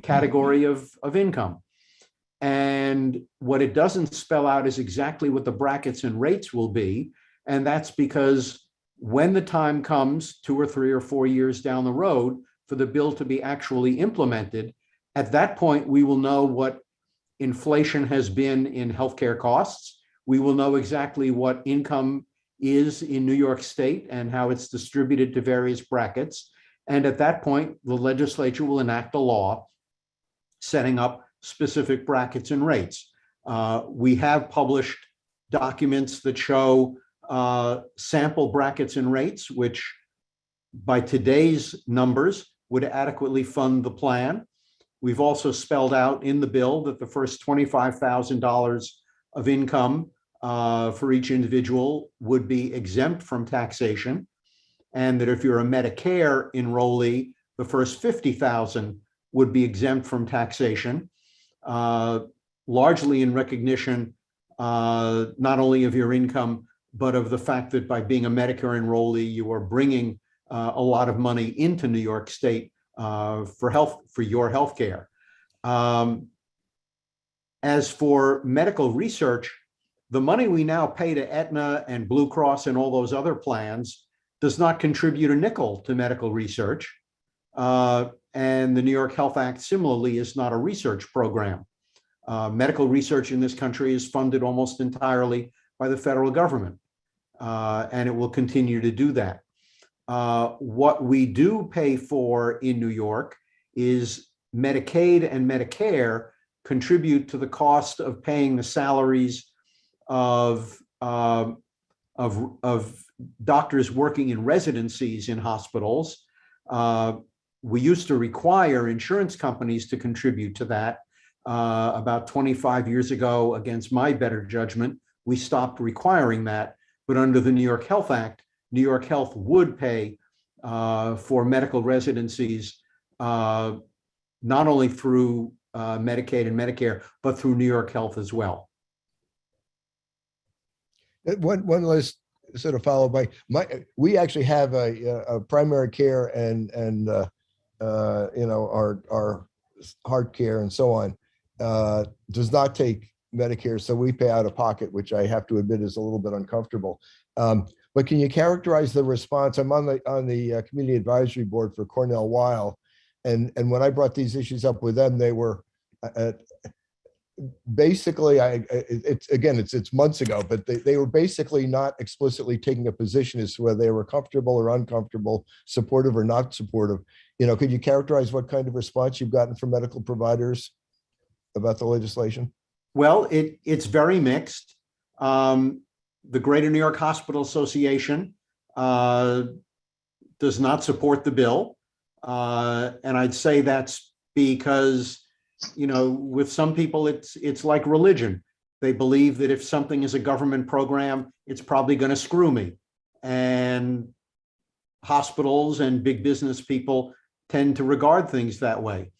category of income. And what it doesn't spell out is exactly what the brackets and rates will be. And that's because when the time comes 2 or 3 or 4 years down the road for the bill to be actually implemented, at that point, we will know what inflation has been in healthcare costs. We will know exactly what income is in New York State and how it's distributed to various brackets. And at that point, the legislature will enact a law setting up specific brackets and rates. We have published documents that show sample brackets and rates, which by today's numbers would adequately fund the plan. We've also spelled out in the bill that the first $25,000 of income for each individual would be exempt from taxation, and that if you're a Medicare enrollee, the first $50,000 would be exempt from taxation, largely in recognition not only of your income, but of the fact that by being a Medicare enrollee, you are bringing a lot of money into New York State for your health care. As for medical research, the money we now pay to Aetna and Blue Cross and all those other plans does not contribute a nickel to medical research. And the New York Health Act similarly is not a research program. Medical research in this country is funded almost entirely by the federal government, and it will continue to do that. What we do pay for in New York is Medicaid and Medicare contribute to the cost of paying the salaries of doctors working in residencies in hospitals. We used to require insurance companies to contribute to that. About 25 years ago, against my better judgment, we stopped requiring that. But under the New York Health Act, New York Health would pay for medical residencies, not only through Medicaid and Medicare, but through New York Health as well. One last sort of follow by we actually have a primary care and our heart care and so on does not take Medicare, so we pay out of pocket, which I have to admit is a little bit uncomfortable. But can you characterize the response? I'm on the community advisory board for Cornell Weill, and when I brought these issues up with them, they were basically, it's months ago, but they were basically not explicitly taking a position as to whether they were comfortable or uncomfortable, supportive or not supportive. Could you characterize what kind of response you've gotten from medical providers about the legislation? Well, it's very mixed. The Greater New York Hospital Association does not support the bill. And I'd say that's because, with some people, it's like religion. They believe that if something is a government program, it's probably going to screw me. And hospitals and big business people tend to regard things that way.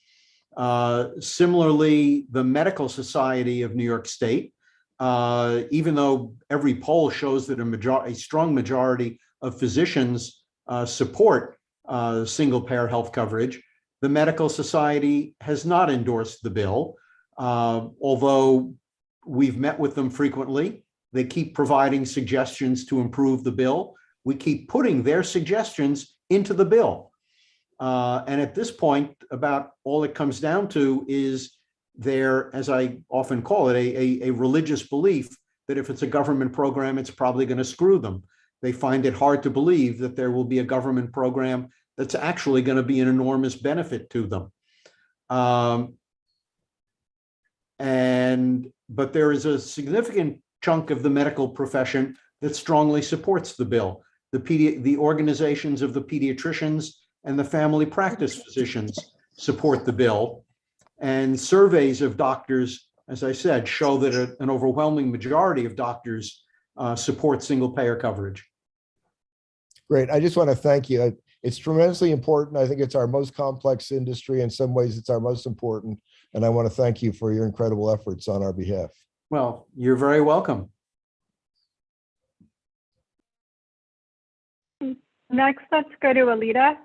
Similarly, the Medical Society of New York State, even though every poll shows that a strong majority of physicians support single-payer health coverage, the Medical Society has not endorsed the bill, although we've met with them frequently. They keep providing suggestions to improve the bill. We keep putting their suggestions into the bill. And at this point, about all it comes down to is their, as I often call it, a religious belief that if it's a government program, it's probably going to screw them. they find it hard to believe that there will be a government program that's actually going to be an enormous benefit to them. But there is a significant chunk of the medical profession that strongly supports the bill. The organizations of the pediatricians and the family practice physicians support the bill. And surveys of doctors, as I said, show that an overwhelming majority of doctors support single payer coverage. Great. I just want to thank you. It's tremendously important. I think it's our most complex industry. In some ways, it's our most important. And I want to thank you for your incredible efforts on our behalf. Well, you're very welcome. Next, let's go to Alita.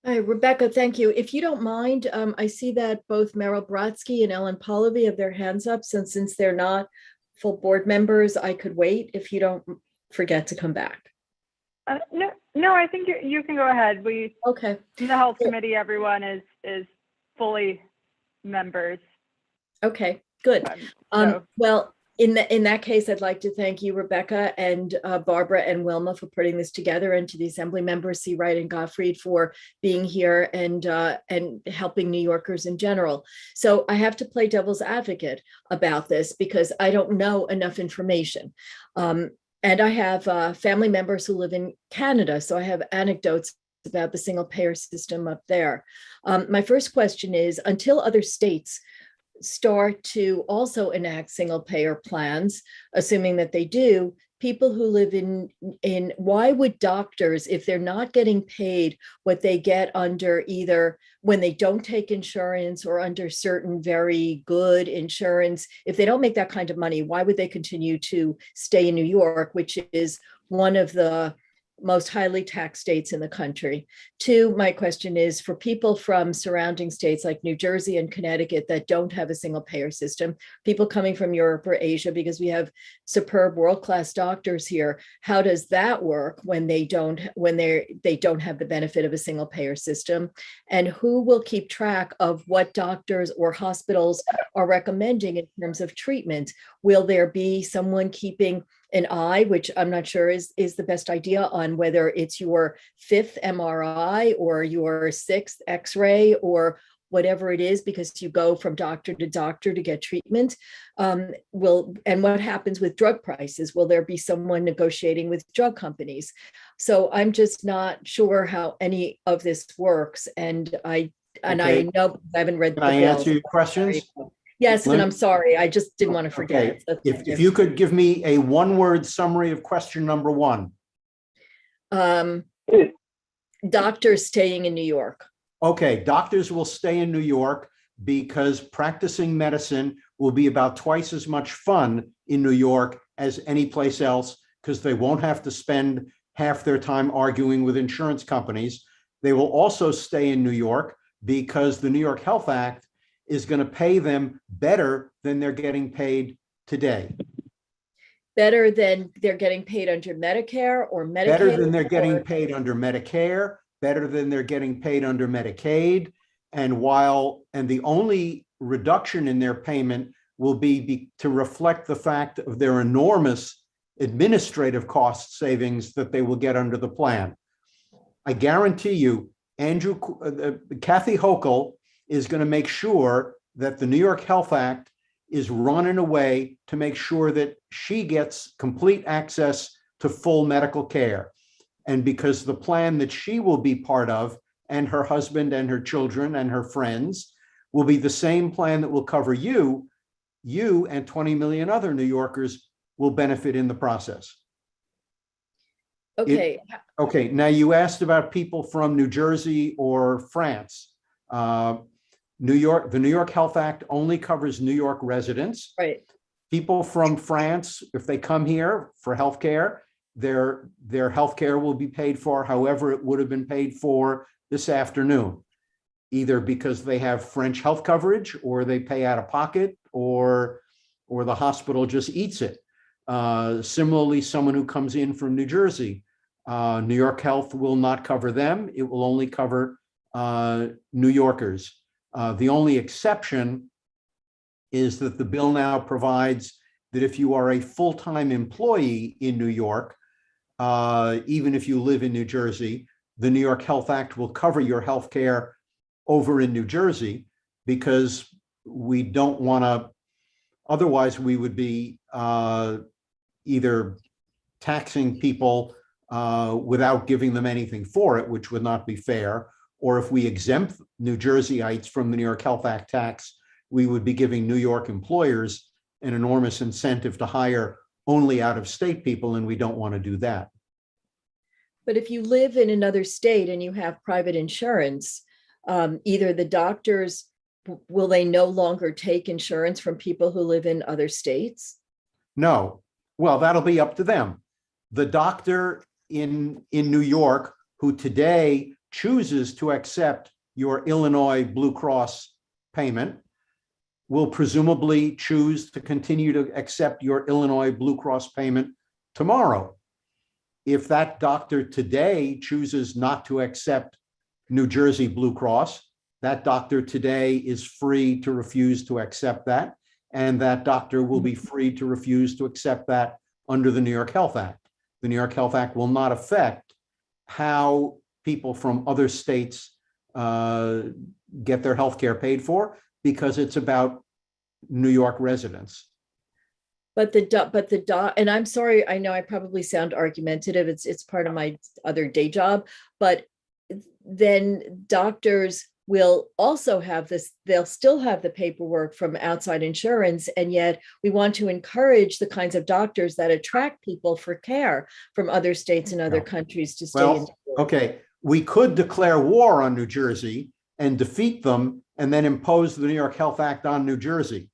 Hi, Rebecca, thank you. If you don't mind, I see that both Meryl Brodsky and Ellen Polovy have their hands up. Since they're not full board members, I could wait if you don't forget to come back. No, I think you can go ahead. Okay. In the health committee, everyone is fully members. Okay, good. Well, in that case, I'd like to thank you, Rebecca, and Barbara and Wilma for putting this together, and to the Assembly members, Seawright and Gottfried, for being here and helping New Yorkers in general. So I have to play devil's advocate about this because I don't know enough information. And I have family members who live in Canada, so I have anecdotes about the single payer system up there. My first question is, until other states start to also enact single payer plans, assuming that they do, people who live in why would doctors, if they're not getting paid what they get under either when they don't take insurance or under certain very good insurance, if they don't make that kind of money, why would they continue to stay in New York, which is one of the most highly taxed states in the country? Two, my question is for people from surrounding states like New Jersey and Connecticut that don't have a single payer system, people coming from Europe or Asia, because we have superb world-class doctors here. How does that work when they don't have the benefit of a single payer system? And who will keep track of what doctors or hospitals are recommending in terms of treatment? Will there be someone keeping an eye, which I'm not sure is the best idea, on whether it's your 5th MRI or your 6th X-ray or whatever it is, because you go from doctor to get treatment? And what happens with drug prices? Will there be someone negotiating with drug companies? So I'm just not sure how any of this works. And I know I haven't read the bill. Can I answer your questions? Yes, and I'm sorry, I just didn't want to forget. Okay. If you could give me a one-word summary of question number one. Doctors staying in New York. Okay, doctors will stay in New York because practicing medicine will be about twice as much fun in New York as any place else, because they won't have to spend half their time arguing with insurance companies. They will also stay in New York because the New York Health Act is going to pay them better than they're getting paid today. Better than they're getting paid under Medicare or Medicaid? Better than they're getting paid under Medicare, better than they're getting paid under Medicaid. And the only reduction in their payment will be to reflect the fact of their enormous administrative cost savings that they will get under the plan. I guarantee you, Kathy Hochul is going to make sure that the New York Health Act is run in a way to make sure that she gets complete access to full medical care. And because the plan that she will be part of, and her husband and her children and her friends, will be the same plan that will cover you and 20 million other New Yorkers will benefit in the process. Okay. Okay, now you asked about people from New Jersey or France. The New York Health Act only covers New York residents. Right. People from France, if they come here for healthcare, their healthcare will be paid for however it would have been paid for this afternoon, either because they have French health coverage or they pay out of pocket or the hospital just eats it. Similarly, someone who comes in from New Jersey, New York Health will not cover them. It will only cover New Yorkers. The only exception is that the bill now provides that if you are a full-time employee in New York, even if you live in New Jersey, the New York Health Act will cover your health care over in New Jersey, because we don't want to, otherwise we would be either taxing people without giving them anything for it, which would not be fair. Or if we exempt New Jerseyites from the New York Health Act tax, we would be giving New York employers an enormous incentive to hire only out-of-state people, and we don't want to do that. But if you live in another state and you have private insurance, either the doctors, will they no longer take insurance from people who live in other states? No, well, that'll be up to them. The doctor in New York who today chooses to accept your Illinois Blue Cross payment will presumably choose to continue to accept your Illinois Blue Cross payment tomorrow. If that doctor today chooses not to accept New Jersey Blue Cross, that doctor today is free to refuse to accept that, and that doctor will be free to refuse to accept that under the New York Health Act. The New York Health Act will not affect how people from other states get their health care paid for, because it's about New York residents. But and I'm sorry, I know I probably sound argumentative. It's part of my other day job, but then doctors will also have this, they'll still have the paperwork from outside insurance, and yet we want to encourage the kinds of doctors that attract people for care from other states and other countries to stay in. Okay, we could declare war on New Jersey and defeat them and then impose the New York Health Act on New Jersey.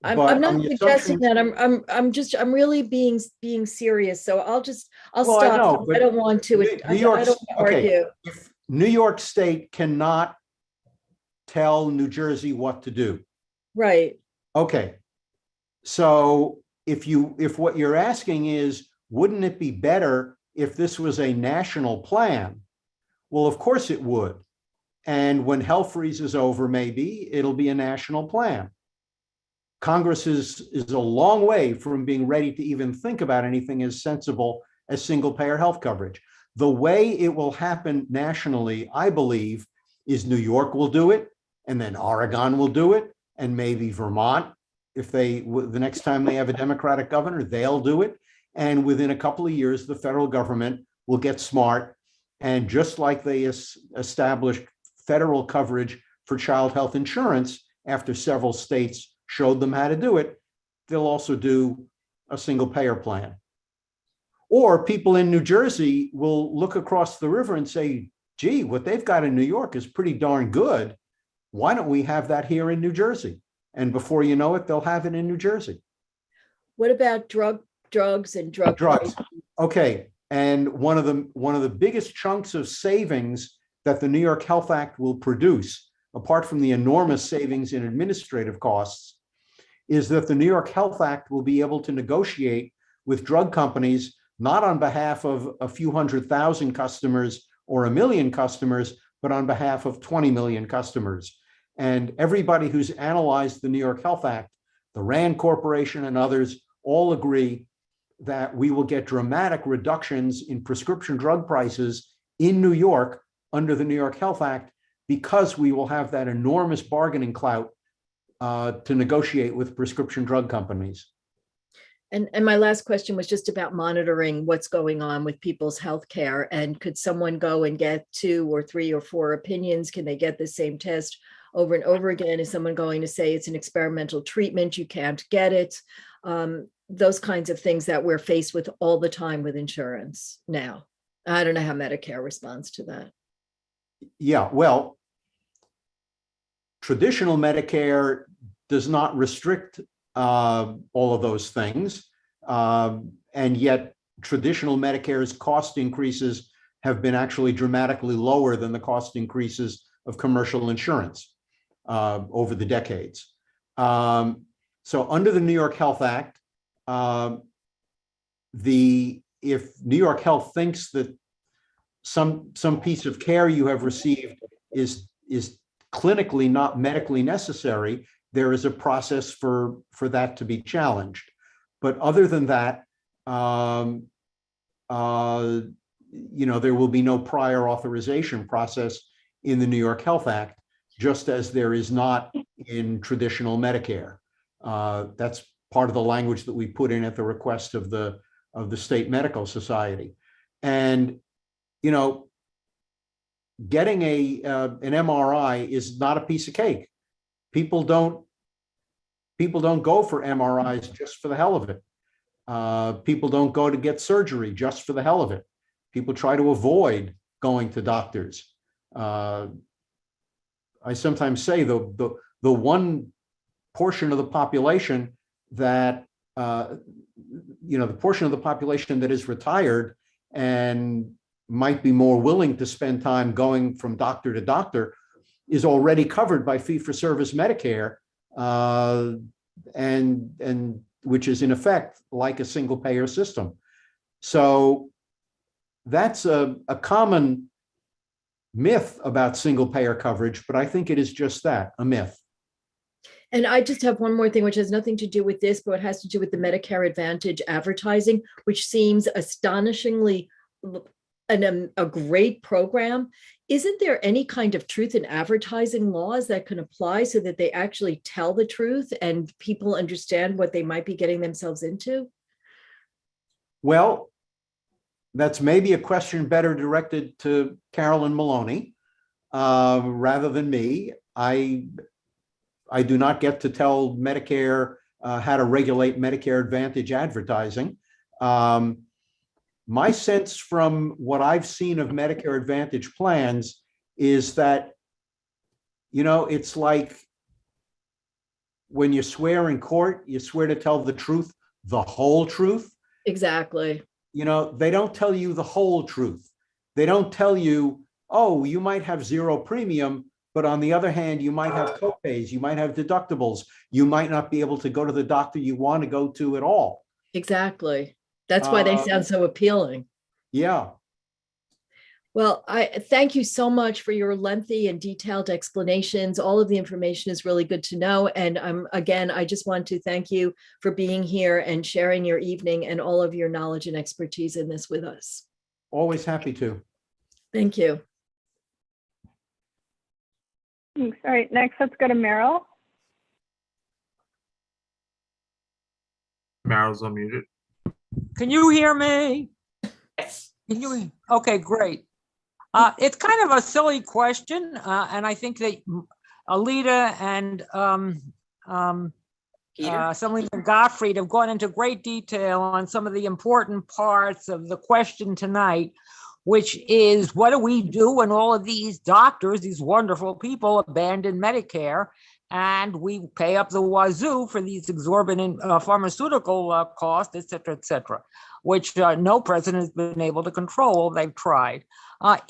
I'm not suggesting that. I'm really being serious. So I'll stop. I don't want to. I don't want to argue. If New York State cannot tell New Jersey what to do. Right. Okay. So if what you're asking is, wouldn't it be better if this was a national plan? Well, of course it would. And when hell freeze is over, maybe it'll be a national plan. Congress is a long way from being ready to even think about anything as sensible as single payer health coverage. The way it will happen nationally, I believe, is New York will do it, and then Oregon will do it, and maybe Vermont, if the next time they have a Democratic governor, they'll do it. And within a couple of years, the federal government will get smart. And just like they established federal coverage for child health insurance after several states showed them how to do it, they'll also do a single payer plan. Or people in New Jersey will look across the river and say, gee, what they've got in New York is pretty darn good. Why don't we have that here in New Jersey? And before you know it, they'll have it in New Jersey. What about drugs and drug drugs? Okay, and one of the biggest chunks of savings that the New York Health Act will produce, apart from the enormous savings in administrative costs, is that the New York Health Act will be able to negotiate with drug companies, not on behalf of a few 100,000 customers or 1 million customers, but on behalf of 20 million customers. And everybody who's analyzed the New York Health Act, the RAND Corporation and others, all agree that we will get dramatic reductions in prescription drug prices in New York under the New York Health Act, because we will have that enormous bargaining clout to negotiate with prescription drug companies. And my last question was just about monitoring what's going on with people's health care. And could someone go and get 2 or 3 or 4 opinions? Can they get the same test over and over again? Is someone going to say it's an experimental treatment, you can't get it? Those kinds of things that we're faced with all the time with insurance now. I don't know how Medicare responds to that. Yeah, well, traditional Medicare does not restrict all of those things. And yet traditional Medicare's cost increases have been actually dramatically lower than the cost increases of commercial insurance over the decades. So under the New York Health Act, if New York Health thinks that some piece of care you have received is clinically not medically necessary, there is a process for that to be challenged. But other than that, there will be no prior authorization process in the New York Health Act, just as there is not in traditional Medicare. That's part of the language that we put in at the request of the State Medical Society. And, getting an MRI is not a piece of cake. People don't go for MRIs just for the hell of it. People don't go to get surgery just for the hell of it. People try to avoid going to doctors. I sometimes say the one portion of the population that the portion of the population that is retired and might be more willing to spend time going from doctor to doctor is already covered by fee-for-service Medicare, and which is in effect like a single payer system. So that's a common myth about single payer coverage, but I think it is just that, a myth. And I just have one more thing, which has nothing to do with this, but it has to do with the Medicare Advantage advertising, which seems astonishingly a great program. Isn't there any kind of truth in advertising laws that can apply so that they actually tell the truth and people understand what they might be getting themselves into? Well, that's maybe a question better directed to Carolyn Maloney rather than me. I do not get to tell Medicare how to regulate Medicare Advantage advertising. My sense from what I've seen of Medicare Advantage plans is that, it's like when you swear in court, you swear to tell the truth, the whole truth. Exactly. They don't tell you the whole truth. They don't tell you, oh, you might have zero premium, but on the other hand, you might have copays, you might have deductibles, you might not be able to go to the doctor you want to go to at all. Exactly. That's why they sound so appealing. Yeah. Well, I thank you so much for your lengthy and detailed explanations. All of the information is really good to know. And again, I just want to thank you for being here and sharing your evening and all of your knowledge and expertise in this with us. Always happy to. Thank you. Thanks. All right, next let's go to Meryl. Meryl's unmuted. Can you hear me? Yes. Can you? Okay, great. It's kind of a silly question, and I think that Alita and Assemblyman Gottfried have gone into great detail on some of the important parts of the question tonight, which is what do we do when all of these doctors, these wonderful people, abandon Medicare and we pay up the wazoo for these exorbitant pharmaceutical costs, et cetera, which no president has been able to control. They've tried.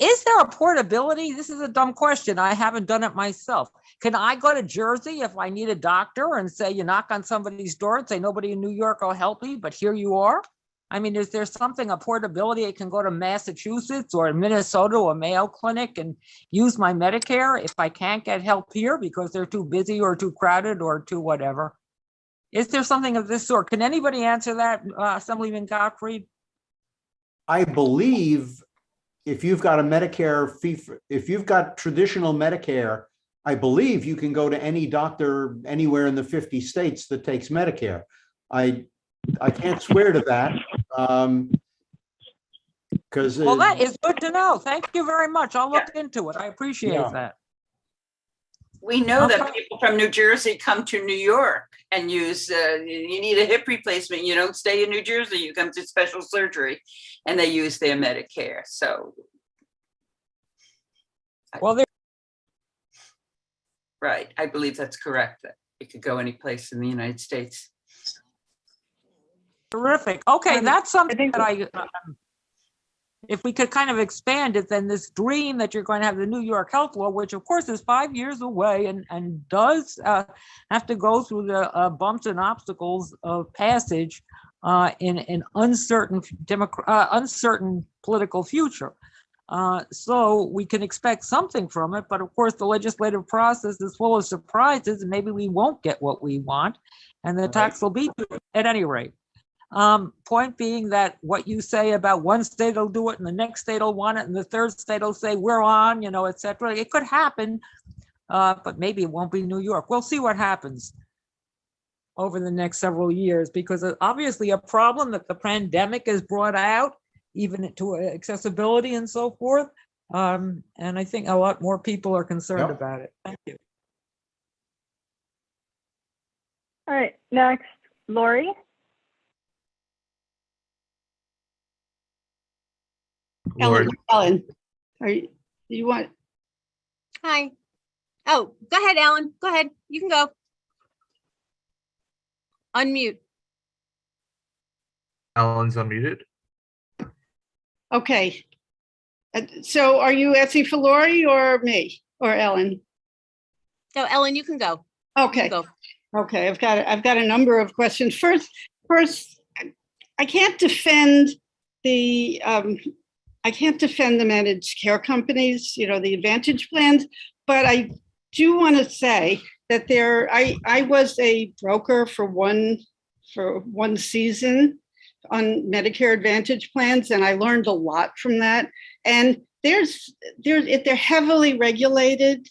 Is there a portability? This is a dumb question. I haven't done it myself. Can I go to Jersey if I need a doctor and say, you knock on somebody's door and say, nobody in New York will help me, but here you are? I mean, is there something, a portability? I can go to Massachusetts or Minnesota or Mayo Clinic and use my Medicare if I can't get help here because they're too busy or too crowded or too whatever. Is there something of this sort? Can anybody answer that, Assemblyman Gottfried? I believe if you've got a Medicare fee, if you've got traditional Medicare, I believe you can go to any doctor anywhere in the 50 states that takes Medicare. I can't swear to that. Because well, that is good to know. Thank you very much. I'll look into it. I appreciate that. We know that people from New Jersey come to New York and use, you need a hip replacement, you don't stay in New Jersey, you come to special surgery and they use their Medicare. So. Well, right. I believe that's correct. That you could go any place in the United States. Terrific. Okay, that's something that if we could kind of expand it, then this dream that you're going to have the New York health law, which of course is 5 years away and does have to go through the bumps and obstacles of passage in an uncertain political future. So we can expect something from it, but of course the legislative process is full of surprises and maybe we won't get what we want and the tax will be at any rate. Point being that what you say about one state will do it and the next state will want it and the third state will say we're on, et cetera. It could happen, but maybe it won't be New York. We'll see what happens over the next several years, because it's obviously a problem that the pandemic has brought out, even to accessibility and so forth. And I think a lot more people are concerned about it. Thank you. All right, next, Lori. Ellen, you want? Hi. Oh, go ahead, Ellen. Go ahead. You can go. Unmute. Ellen's unmuted. Okay. So are you asking for Lori or me or Ellen? No, Ellen, you can go. Okay. Go. Okay. I've got a number of questions. First, I can't defend the managed care companies, the Advantage plans, but I do want to say that I was a broker for one season on Medicare Advantage plans, and I learned a lot from that. And they're heavily regulated.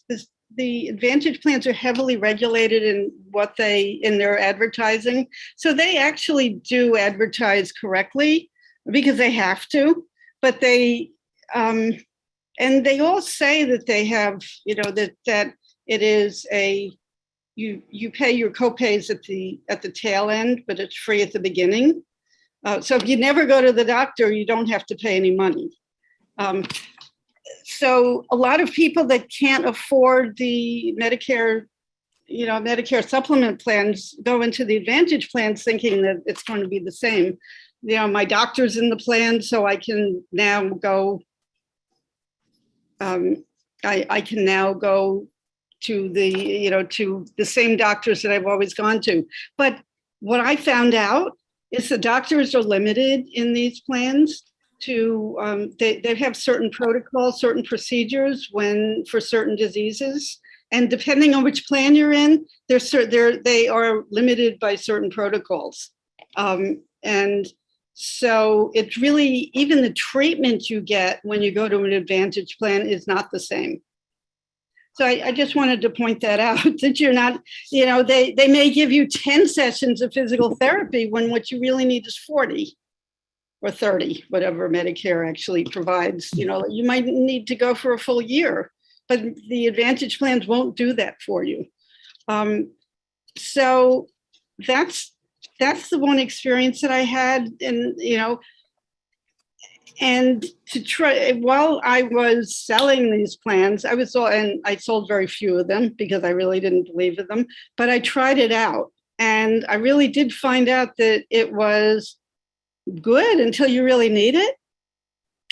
The Advantage plans are heavily regulated in their advertising. So they actually do advertise correctly because they have to, but and they all say that they have, that it is you pay your copays at the tail end, but it's free at the beginning. So if you never go to the doctor, you don't have to pay any money. So a lot of people that can't afford the Medicare supplement plans go into the Advantage plans thinking that it's going to be the same. My doctor's in the plan, so I can now go. I can now go to the same doctors that I've always gone to. But what I found out is the doctors are limited in these plans to they have certain protocols, certain procedures for certain diseases, and depending on which plan you're in, they are limited by certain protocols, and so it's really, even the treatment you get when you go to an Advantage plan is not the same. So I just wanted to point that out, that you're not, they may give you 10 sessions of physical therapy when what you really need is 40 or 30, whatever Medicare actually provides. You might need to go for a full year, but the Advantage plans won't do that for you. So that's the one experience that I had. And to try, while I was selling these plans, I sold very few of them because I really didn't believe in them, but I tried it out. And I really did find out that it was good until you really need it.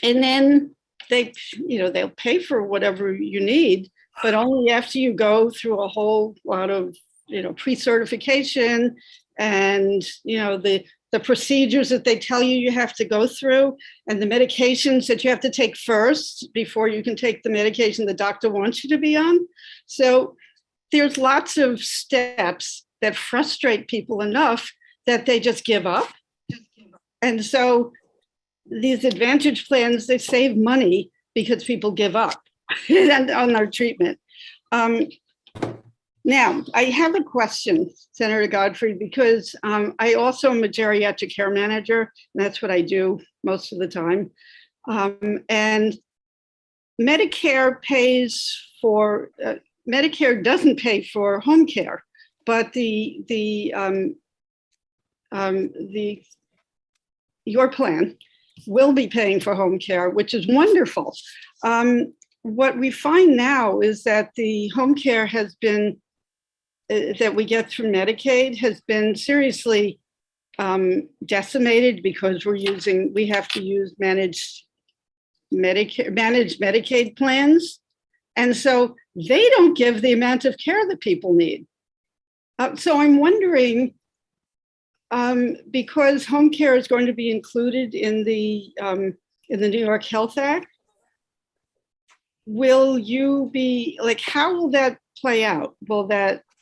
And then they'll pay for whatever you need, but only after you go through a whole lot of, pre-certification and, the procedures that they tell you have to go through, and the medications that you have to take first before you can take the medication the doctor wants you to be on. So there's lots of steps that frustrate people enough that they just give up. And so these Advantage plans, they save money because people give up on their treatment. Now, I have a question, Senator Godfrey, because I also am a geriatric care manager, and that's what I do most of the time. And Medicare Medicare doesn't pay for home care, but your plan will be paying for home care, which is wonderful. What we find now is that the home care has been that we get from Medicaid has been seriously decimated because we have to use managed Medicaid plans. And so they don't give the amount of care that people need. So I'm wondering, because home care is going to be included in the New York Health Act, will you be how will that play out?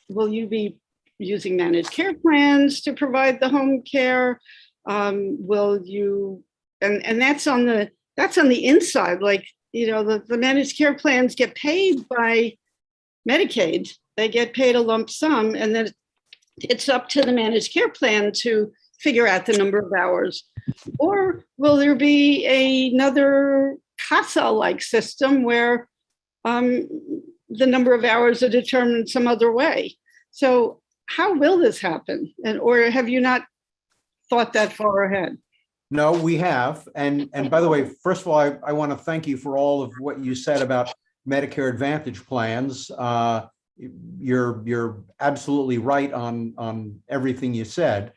Will you be using managed care plans to provide the home care? Will you, and that's on the inside, like, the managed care plans get paid by Medicaid. They get paid a lump sum, and then it's up to the managed care plan to figure out the number of hours. Or will there be another CASA-like system where the number of hours are determined some other way? So how will this happen? Or have you not thought that far ahead? No, we have. And by the way, first of all, I want to thank you for all of what you said about Medicare Advantage plans. You're absolutely right on everything you said.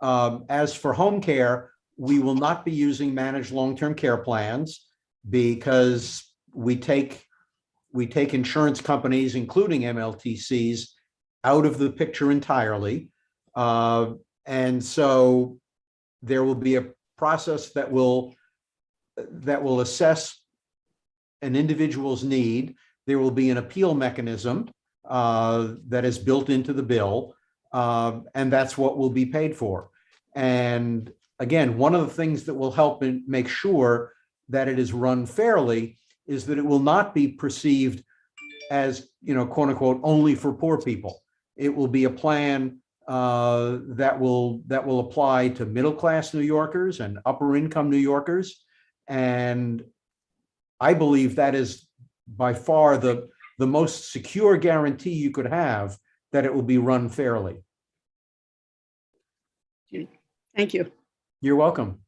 As for home care, we will not be using managed long-term care plans because we take insurance companies, including MLTCs, out of the picture entirely. And so there will be a process that will assess an individual's need. There will be an appeal mechanism that is built into the bill, and that's what will be paid for. And again, one of the things that will help make sure that it is run fairly is that it will not be perceived as, quote unquote, only for poor people. It will be a plan that will apply to middle-class New Yorkers and upper-income New Yorkers. And I believe that is by far the most secure guarantee you could have that it will be run fairly. Thank you. You're welcome.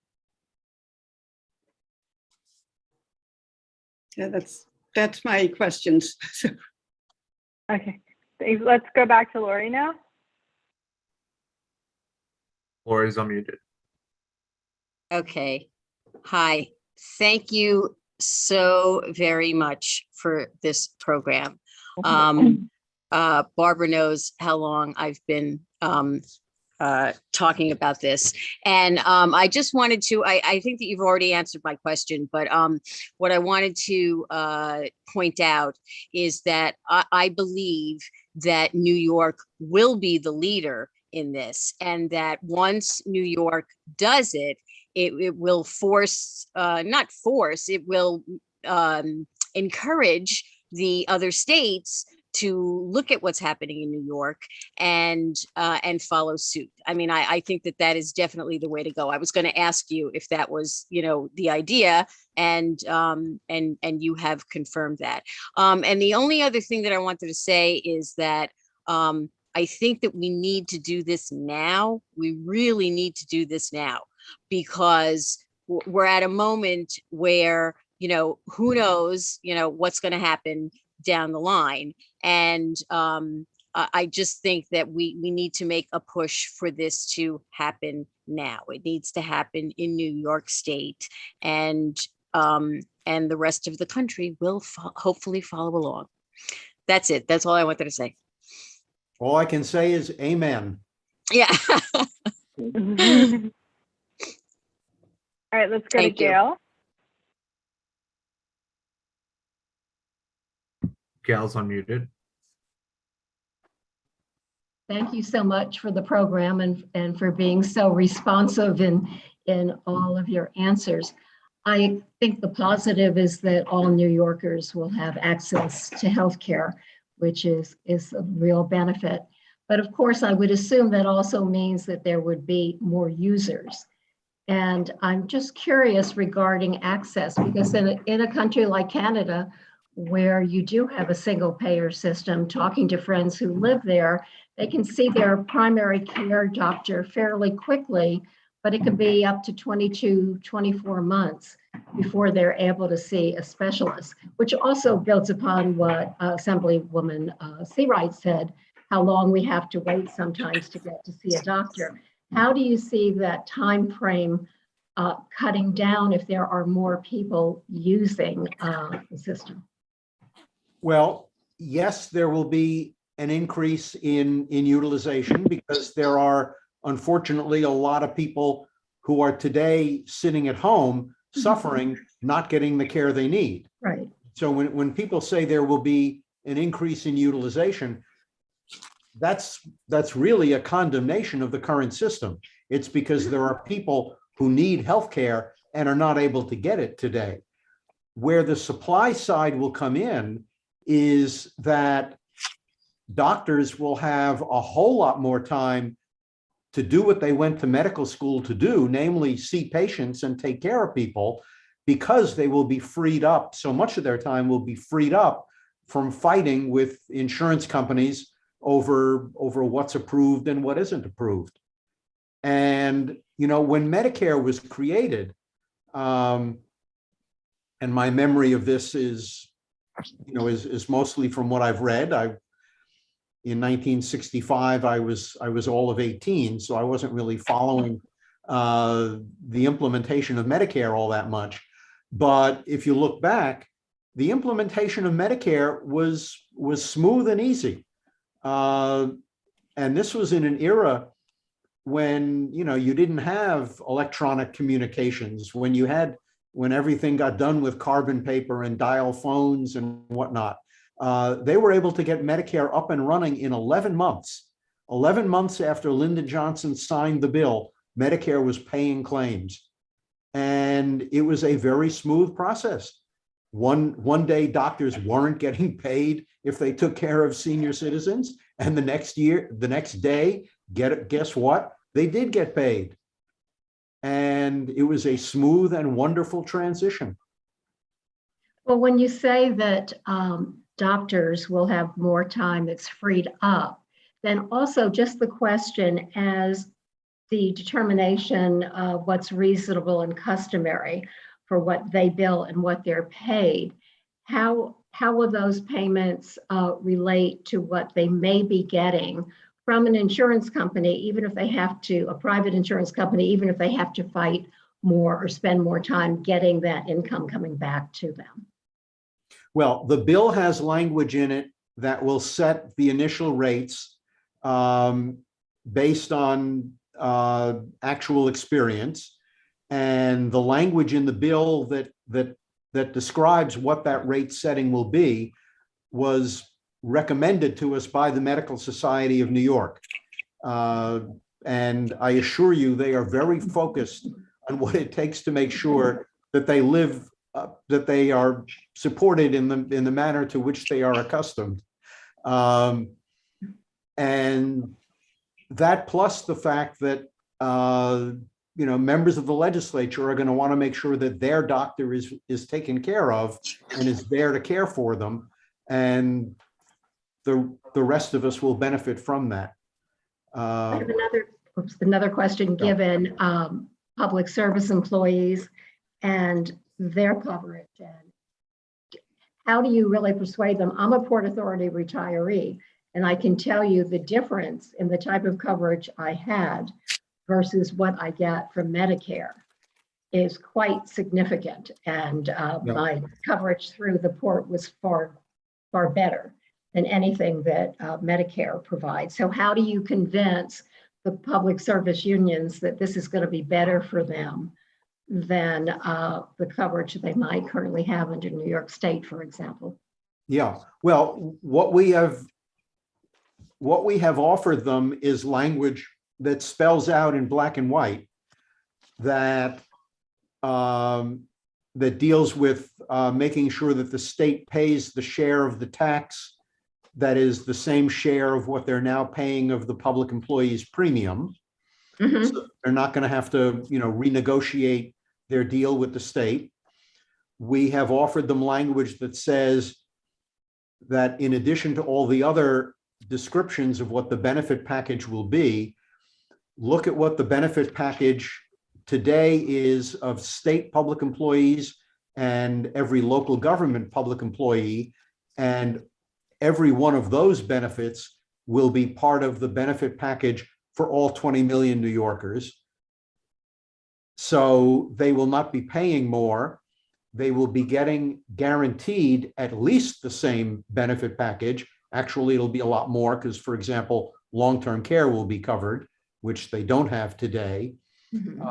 Yeah, that's my questions. Okay, let's go back to Lori now. Lori is unmuted. Okay. Hi. Thank you so very much for this program. Barbara knows how long I've been talking about this. And I just wanted to, I think that you've already answered my question, but what I wanted to point out is that I believe that New York will be the leader in this, and that once New York does it, it will not force, it will encourage the other states to look at what's happening in New York and follow suit. I mean, I think that is definitely the way to go. I was going to ask you if that was, the idea, and you have confirmed that. And the only other thing that I wanted to say is that I think that we need to do this now. We really need to do this now, because we're at a moment where, who knows, what's going to happen down the line. And I just think that we need to make a push for this to happen now. It needs to happen in New York State, and the rest of the country will hopefully follow along. That's it. That's all I wanted to say. All I can say is amen. Yeah. All right, let's go to Gail. Gail's unmuted. Thank you so much for the program and for being so responsive in all of your answers. I think the positive is that all New Yorkers will have access to healthcare, which is a real benefit. But of course, I would assume that also means that there would be more users. And I'm just curious regarding access, because in a country like Canada, where you do have a single payer system, talking to friends who live there, they can see their primary care doctor fairly quickly, but it could be up to 22, 24 months before they're able to see a specialist, which also builds upon what Assemblywoman Seawright said, how long we have to wait sometimes to get to see a doctor. How do you see that time frame cutting down if there are more people using the system? Well, yes, there will be an increase in utilization, because there are, unfortunately, a lot of people who are today sitting at home suffering, not getting the care they need. Right. So when people say there will be an increase in utilization, that's really a condemnation of the current system. It's because there are people who need healthcare and are not able to get it today. Where the supply side will come in is that doctors will have a whole lot more time to do what they went to medical school to do, namely see patients and take care of people, because they will be freed up. So much of their time will be freed up from fighting with insurance companies over what's approved and what isn't approved. And, you know, when Medicare was created, and my memory of this is, you know, is mostly from what I've read. In 1965, I was all of 18, so I wasn't really following the implementation of Medicare all that much. But if you look back, the implementation of Medicare was smooth and easy. And this was in an era when, you know, you didn't have electronic communications, when everything got done with carbon paper and dial phones and whatnot. They were able to get Medicare up and running in 11 months. 11 months after Lyndon Johnson signed the bill, Medicare was paying claims. And it was a very smooth process. One day, doctors weren't getting paid if they took care of senior citizens. And the next day, guess what? They did get paid. And it was a smooth and wonderful transition. Well, when you say that doctors will have more time that's freed up, then also just the question as the determination of what's reasonable and customary for what they bill and what they're paid, how will those payments relate to what they may be getting from an insurance company, even if they have to, a private insurance company, even if they have to fight more or spend more time getting that income coming back to them? Well, the bill has language in it that will set the initial rates based on actual experience, and the language in the bill that describes what that rate setting will be was recommended to us by the Medical Society of New York. And I assure you, they are very focused on what it takes to make sure that they live, that they are supported in the manner to which they are accustomed. And that, plus the fact that you know, members of the legislature are going to want to make sure that their doctor is taken care of and is there to care for them, and the rest of us will benefit from that. I have another question, given public service employees and their coverage. And how do you really persuade them? I'm a Port Authority retiree, and I can tell you the difference in the type of coverage I had versus what I get from Medicare is quite significant. And my coverage through the port was far, far better than anything that Medicare provides. So how do you convince the public service unions that this is going to be better for them than the coverage they might currently have under New York State, for example? Yeah, well, what we have offered them is language that spells out in black and white that that deals with making sure that the state pays the share of the tax that is the same share of what they're now paying of the public employees' premium. Mm-hmm. So they're not going to have to, you know, renegotiate their deal with the state. We have offered them language that says that in addition to all the other descriptions of what the benefit package will be, look at what the benefit package today is of state public employees and every local government public employee, and every one of those benefits will be part of the benefit package for all 20 million New Yorkers. So they will not be paying more. They will be getting guaranteed at least the same benefit package. Actually, it'll be a lot more because, for example, long-term care will be covered, which they don't have today. Mm-hmm.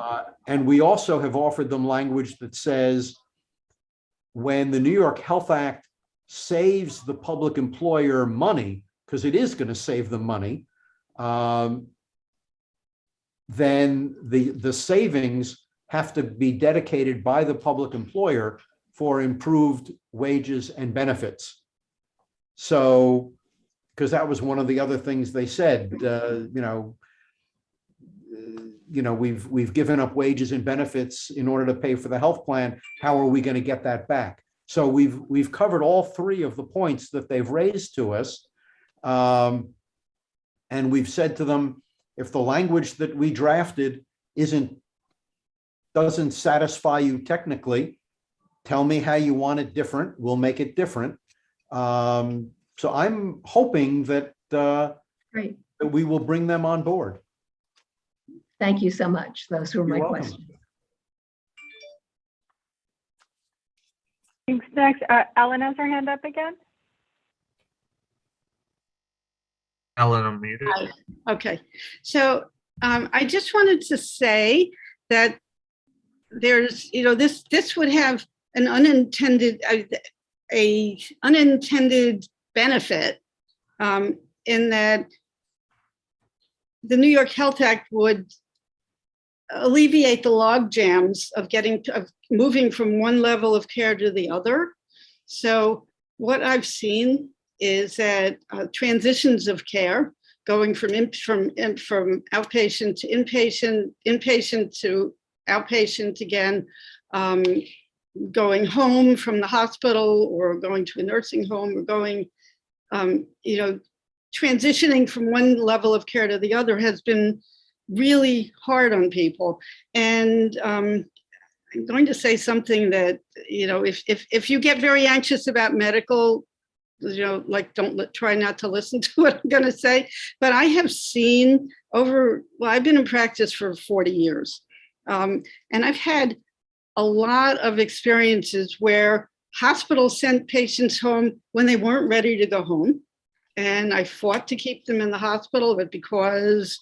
And we also have offered them language that says when the New York Health Act saves the public employer money, because it is going to save them money, then the savings have to be dedicated by the public employer for improved wages and benefits. So, because that was one of the other things they said, we've given up wages and benefits in order to pay for the health plan. How are we going to get that back? So we've covered all three of the points that they've raised to us. And we've said to them, if the language that we drafted doesn't satisfy you technically, tell me how you want it different. We'll make it different. So I'm hoping that, Great. that we will bring them on board. Thank you so much. Those were my You're welcome. questions. Thanks. Next, Ellen has her hand up again. Ellen, unmuted. Hi. Okay, so I just wanted to say that there's, this would have an unintended benefit in that the New York Health Act would alleviate the log jams of moving from one level of care to the other. So what I've seen is that transitions of care, going from outpatient to inpatient, inpatient to outpatient again, going home from the hospital or going to a nursing home or going, transitioning from one level of care to the other has been really hard on people. And I'm going to say something that, if you get very anxious about medical, try not to listen to what I'm going to say, but I have seen I've been in practice for 40 years. And I've had a lot of experiences where hospitals sent patients home when they weren't ready to go home. And I fought to keep them in the hospital, but because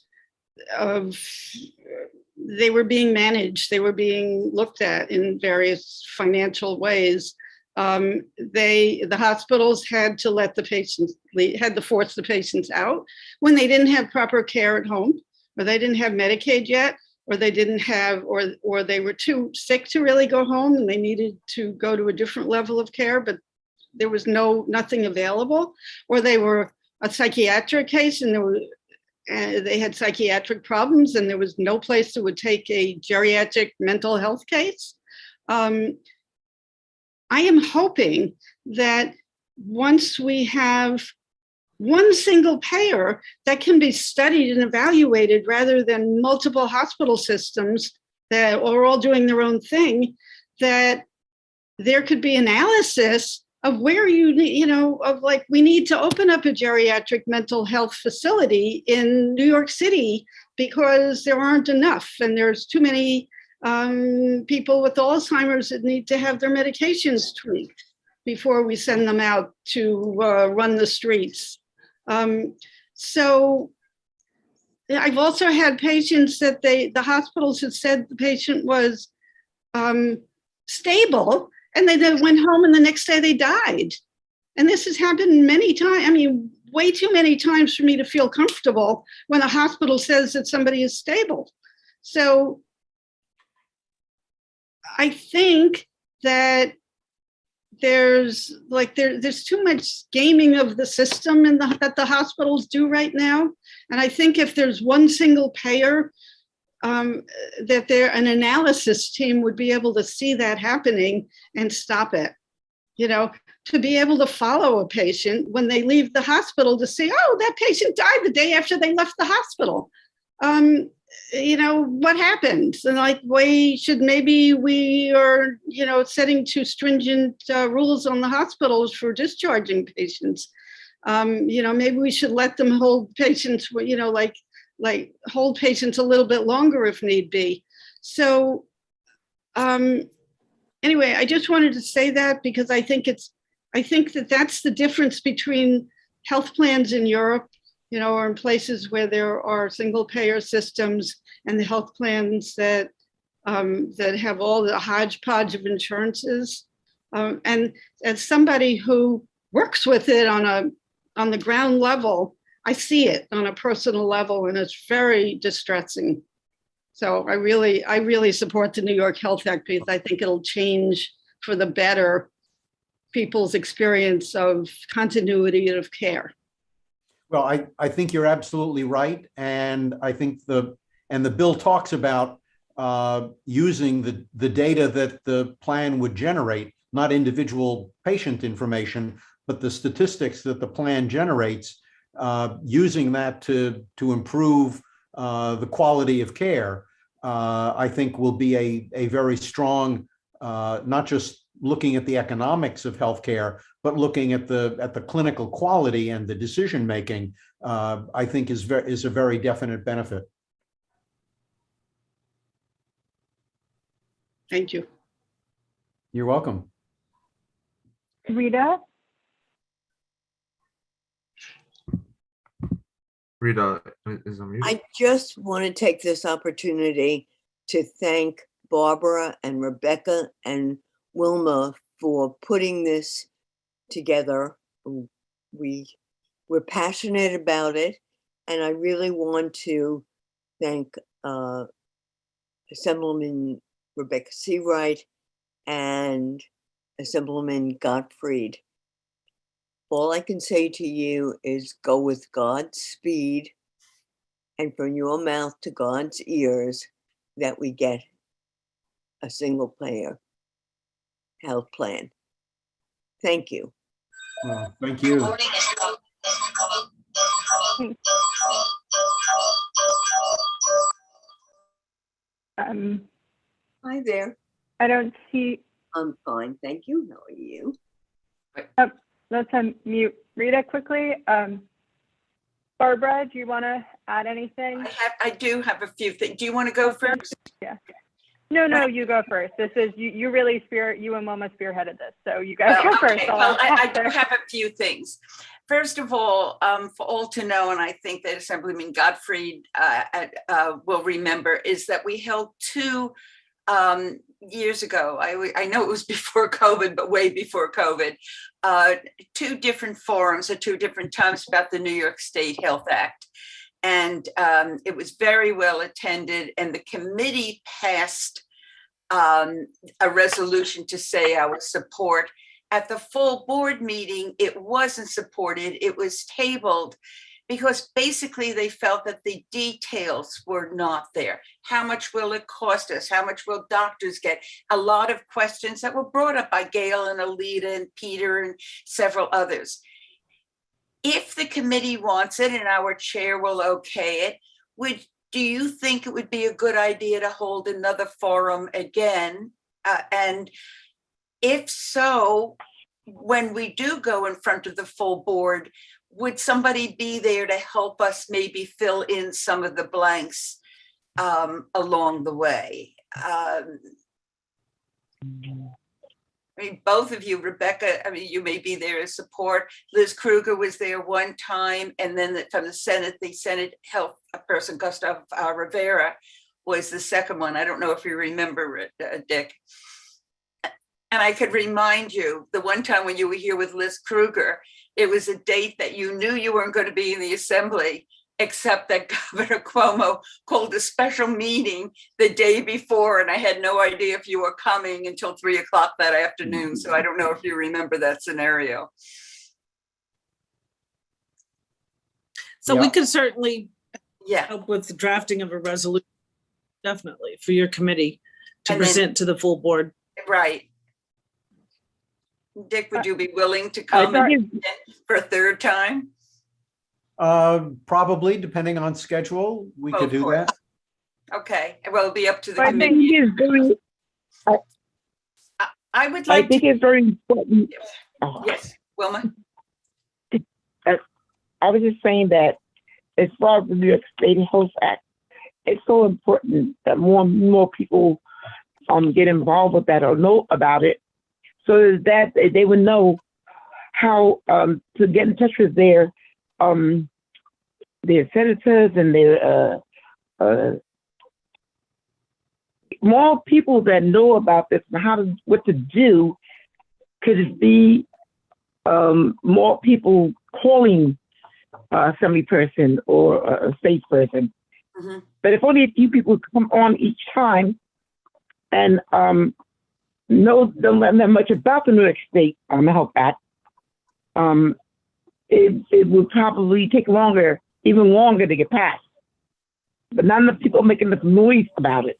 they were being managed, they were being looked at in various financial ways. The hospitals had to let the patients leave, had to force the patients out when they didn't have proper care at home, or they didn't have Medicaid yet, or they didn't have, or they were too sick to really go home and they needed to go to a different level of care, but there was nothing available, or they were a psychiatric case and they had psychiatric problems and there was no place that would take a geriatric mental health case. I am hoping that once we have one single payer that can be studied and evaluated rather than multiple hospital systems that are all doing their own thing, that there could be analysis of where we need to open up a geriatric mental health facility in New York City because there aren't enough and there's too many people with Alzheimer's that need to have their medications tweaked before we send them out to run the streets. So I've also had patients that the hospitals had said the patient was stable, and they then went home and the next day they died. And this has happened many times. I mean, way too many times for me to feel comfortable when a hospital says that somebody is stable. So I think that there's too much gaming of the system that the hospitals do right now. And I think if there's one single payer, that an analysis team would be able to see that happening and stop it, to be able to follow a patient when they leave the hospital to say, oh, that patient died the day after they left the hospital. What happened? And maybe we are, setting too stringent rules on the hospitals for discharging patients. Maybe we should let them hold patients, hold patients a little bit longer if need be. So anyway, I just wanted to say that because I think that's the difference between health plans in Europe, or in places where there are single payer systems, and the health plans that have all the hodgepodge of insurances. And as somebody who works with it on the ground level, I see it on a personal level, and it's very distressing. So I really support the New York Health Act because I think it'll change for the better people's experience of continuity of care. Well, I think you're absolutely right. And I think the bill talks about using the data that the plan would generate, not individual patient information, but the statistics that the plan generates, using that to improve the quality of care, I think will be a very strong, not just looking at the economics of healthcare, but looking at the clinical quality and the decision making, I think is a very definite benefit. Thank you. You're welcome. Rita? Rita is on mute. I just want to take this opportunity to thank Barbara and Rebecca and Wilma for putting this together. We're passionate about it, and I really want to thank Assemblyman Rebecca Seawright and Assemblyman Gottfried. All I can say to you is go with God's speed and from your mouth to God's ears that we get a single payer health plan. Thank you. Well, thank you. Hi there. I don't see. I'm fine, thank you. How are you? Let's unmute Rita quickly. Barbara, do you want to add anything? I do have a few things. Do you want to go first? Yeah. No, you go first. This is you really you and Wilma spearheaded this, so you guys go first. Okay. Well, I do have a few things. First of all, for all to know, and I think that Assemblyman Gottfried will remember, is that we held two years ago. I know it was before COVID, but way before COVID, two different forums at two different times about the New York State Health Act. And it was very well attended, and the committee passed a resolution to say our support. At the full board meeting, it wasn't supported, it was tabled because basically they felt that the details were not there. How much will it cost us? How much will doctors get? A lot of questions that were brought up by Gail and Alita and Peter and several others. If the committee wants it and our chair will okay it, do you think it would be a good idea to hold another forum again? And if so, when we do go in front of the full board, would somebody be there to help us maybe fill in some of the blanks along the way? I mean, both of you, Rebecca, I mean, you may be there as support. Liz Kruger was there one time, and then from the Senate health person, Gustav Rivera, was the second one. I don't know if you remember it, Dick. And I could remind you, the one time when you were here with Liz Kruger, it was a date that you knew you weren't going to be in the assembly, except that Governor Cuomo called a special meeting the day before, and I had no idea if you were coming until 3 o'clock that afternoon. So I don't know if you remember that scenario. So we could certainly yeah help with the drafting of a resolution, definitely, for your committee to present to the full board. Right. Dick, would you be willing to come for a third time? Probably, depending on schedule, we could do that. Okay, well, it'll be up to the I committee. think it's very, I would like I think it's very important. Yes, Wilma? I was just saying that as far as the New York State Health Act, it's so important that more and more people get involved with that or know about it, so that they would know how to get in touch with their senators and their more people that know about this and what to do. Could it be more people calling assembly person or a state person? Mm-hmm. but if only a few people come on each time and don't know much about the New York State Health Act, it would probably take even longer to get passed. But not enough people making enough noise about it.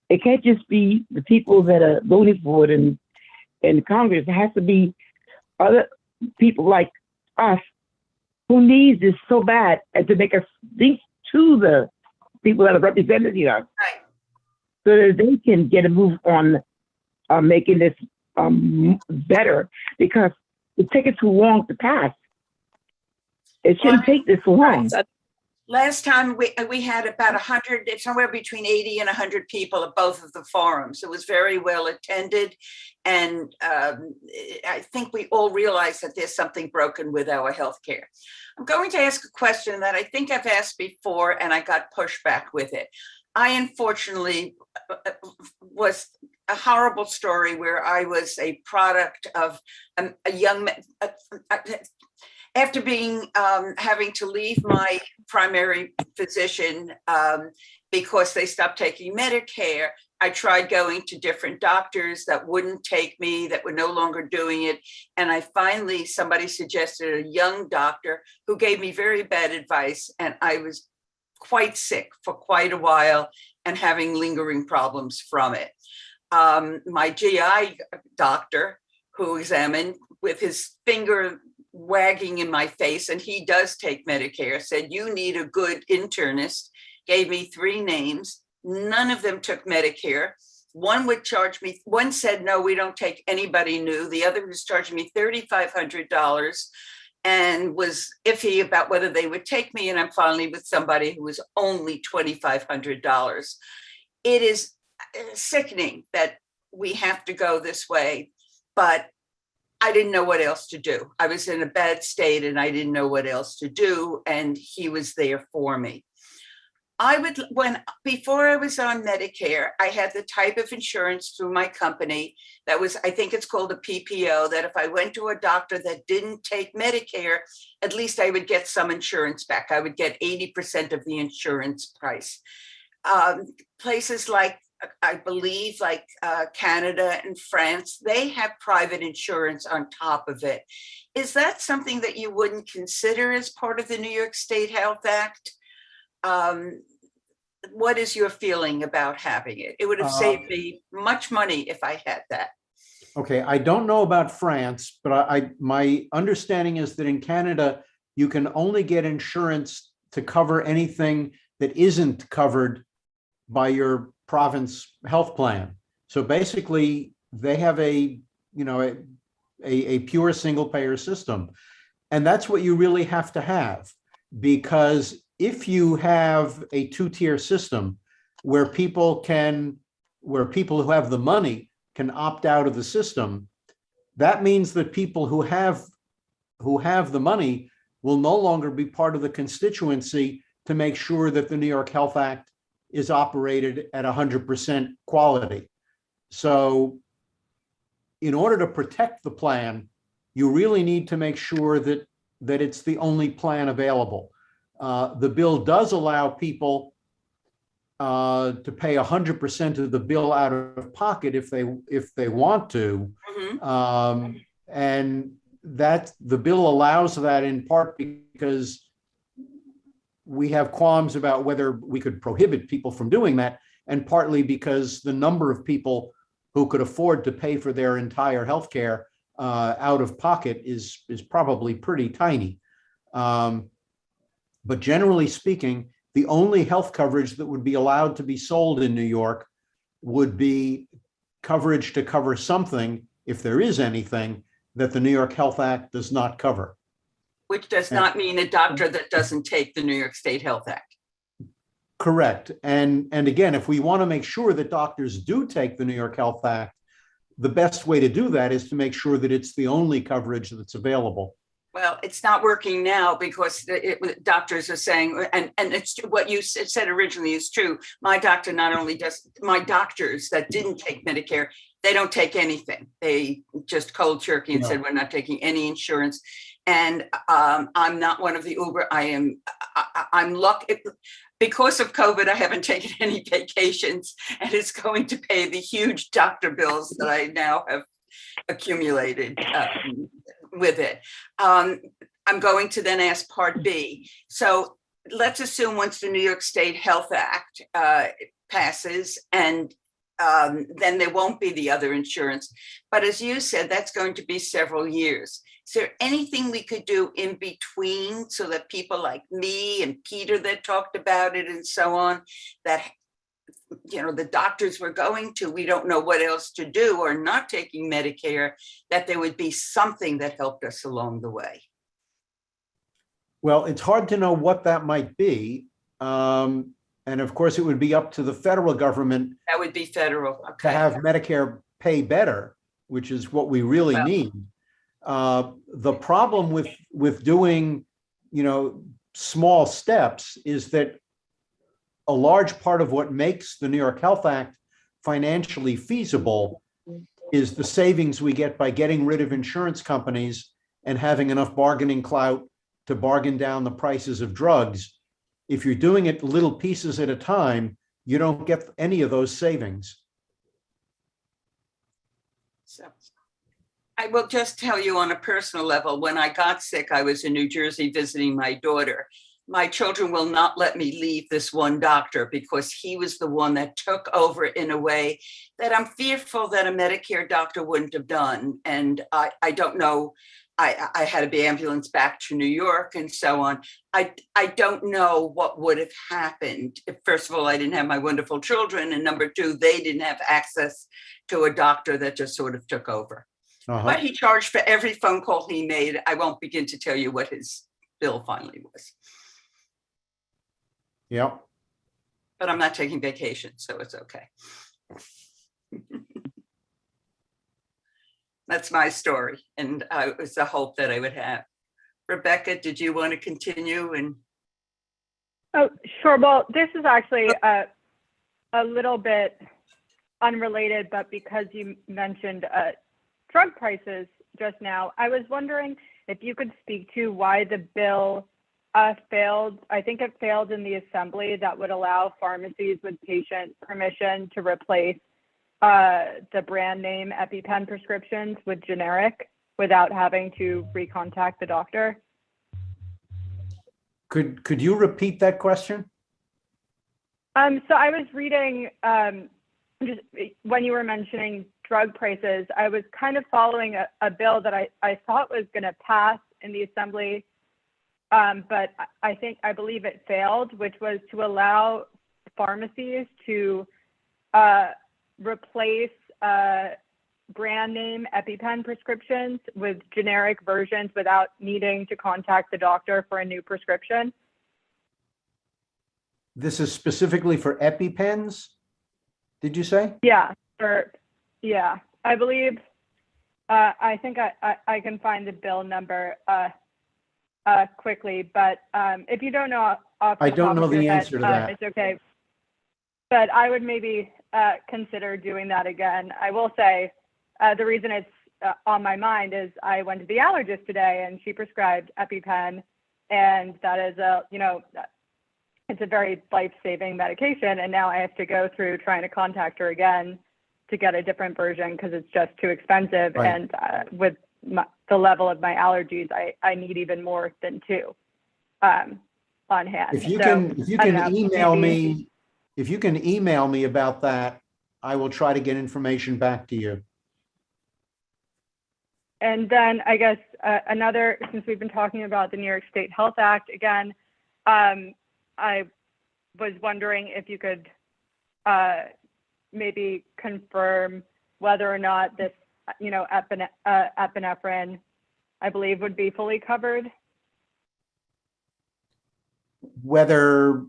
It can't just be the people that are voting for it in Congress. It has to be other people like us who needs this so bad, and to make us think to the people that are representing us, right, so that they can get a move on making this better, because it's taking too long to pass. It shouldn't take this long. Last time we had about 100, somewhere between 80 and 100 people at both of the forums. It was very well attended. And I think we all realize that there's something broken with our healthcare. I'm going to ask a question that I think I've asked before and I got pushback with it. I unfortunately was a horrible story where I was a product of a young man. After being having to leave my primary physician because they stopped taking Medicare, I tried going to different doctors that wouldn't take me, that were no longer doing it. And I finally, somebody suggested a young doctor who gave me very bad advice. And I was quite sick for quite a while and having lingering problems from it. My GI doctor, who examined with his finger wagging in my face, and he does take Medicare, said, you need a good internist, gave me 3 names. None of them took Medicare. One would charge me, one said, no, we don't take anybody new. The other was charging me $3,500 and was iffy about whether they would take me. And I'm finally with somebody who was only $2,500. It is sickening that we have to go this way, but I didn't know what else to do. I was in a bad state and I didn't know what else to do. And he was there for me. Before I was on Medicare, I had the type of insurance through my company that was, I think it's called a PPO, that if I went to a doctor that didn't take Medicare, at least I would get some insurance back. I would get 80% of the insurance price. Places like, I believe, like Canada and France, they have private insurance on top of it. Is that something that you wouldn't consider as part of the New York State Health Act? What is your feeling about having it? It would have saved me much money if I had that. Okay, I don't know about France, but my understanding is that in Canada, you can only get insurance to cover anything that isn't covered by your province health plan. So basically, they have a pure single payer system. And that's what you really have to have, because if you have a 2-tier system where people who have the money can opt out of the system, that means that people who have the money will no longer be part of the constituency to make sure that the New York Health Act is operated at 100% quality. So in order to protect the plan, you really need to make sure that it's the only plan available. The bill does allow people to pay 100% of the bill out of pocket if they want to. Mm-hmm. And that the bill allows that in part because we have qualms about whether we could prohibit people from doing that, and partly because the number of people who could afford to pay for their entire health care out of pocket is probably pretty tiny. But generally speaking, the only health coverage that would be allowed to be sold in New York would be coverage to cover something, if there is anything, that the New York Health Act does not cover. Which does not mean a doctor that doesn't take the New York State Health Act. Correct. And again, if we want to make sure that doctors do take the New York Health Act, the best way to do that is to make sure that it's the only coverage that's available. Well, it's not working now because doctors are saying, and it's what you said originally is true. My doctor not only does, my doctors that didn't take Medicare, they don't take anything. They just cold turkey and said, we're not taking any insurance. And I'm not one of the Uber. I'm lucky because of COVID, I haven't taken any vacations, and it's going to pay the huge doctor bills that I now have accumulated with it. I'm going to then ask Part B. So let's assume once the New York State Health Act passes, and then there won't be the other insurance. But as you said, that's going to be several years. Is there anything we could do in between so that people like me and Peter that talked about it and so on, that, you know, the doctors we're going to, we don't know what else to do, or not taking Medicare, that there would be something that helped us along the way? Well, it's hard to know what that might be. And of course, it would be up to the federal government. That would be federal. To have Medicare pay better, which is what we really need. The problem with doing, you know, small steps is that a large part of what makes the New York Health Act financially feasible is the savings we get by getting rid of insurance companies and having enough bargaining clout to bargain down the prices of drugs. If you're doing it little pieces at a time, you don't get any of those savings. So I will just tell you on a personal level, when I got sick, I was in New Jersey visiting my daughter. My children will not let me leave this one doctor because he was the one that took over in a way that I'm fearful that a Medicare doctor wouldn't have done. And I don't know, I had to be ambulanced back to New York and so on. I don't know what would have happened. First of all, I didn't have my wonderful children. And number two, they didn't have access to a doctor that just sort of took over. But he charged for every phone call he made. I won't begin to tell you what his bill finally was. Yep. But I'm not taking vacation, so it's okay. That's my story, and it was the hope that I would have. Rebecca, did you want to continue? And oh, sure. Well, this is actually a little bit unrelated, but because you mentioned drug prices just now, I was wondering if you could speak to why the bill failed. I think it failed in the assembly that would allow pharmacies with patient permission to replace the brand name EpiPen prescriptions with generic without having to recontact the doctor. Could you repeat that question? So I was reading, just when you were mentioning drug prices, I was kind of following a bill that I thought was going to pass in the assembly, but I believe it failed, which was to allow pharmacies to replace brand name EpiPen prescriptions with generic versions without needing to contact the doctor for a new prescription. This is specifically for EpiPens, did you say? Yeah, yeah, I believe, I think I can find the bill number quickly, but if you don't know off the I don't top know of the your head, answer to that. it's okay. But I would maybe consider doing that again. I will say the reason it's on my mind is I went to the allergist today and she prescribed EpiPen, and that is it's a very life-saving medication. And now I have to go through trying to contact her again to get a different version because it's just too expensive. Right. And with the level of my allergies, I need even more than two on hand. If you So, can email me about that, I will try to get information back to you. And then I guess since we've been talking about the New York State Health Act again, I was wondering if you could maybe confirm whether or not this, epinephrine, I believe, would be fully covered. Whether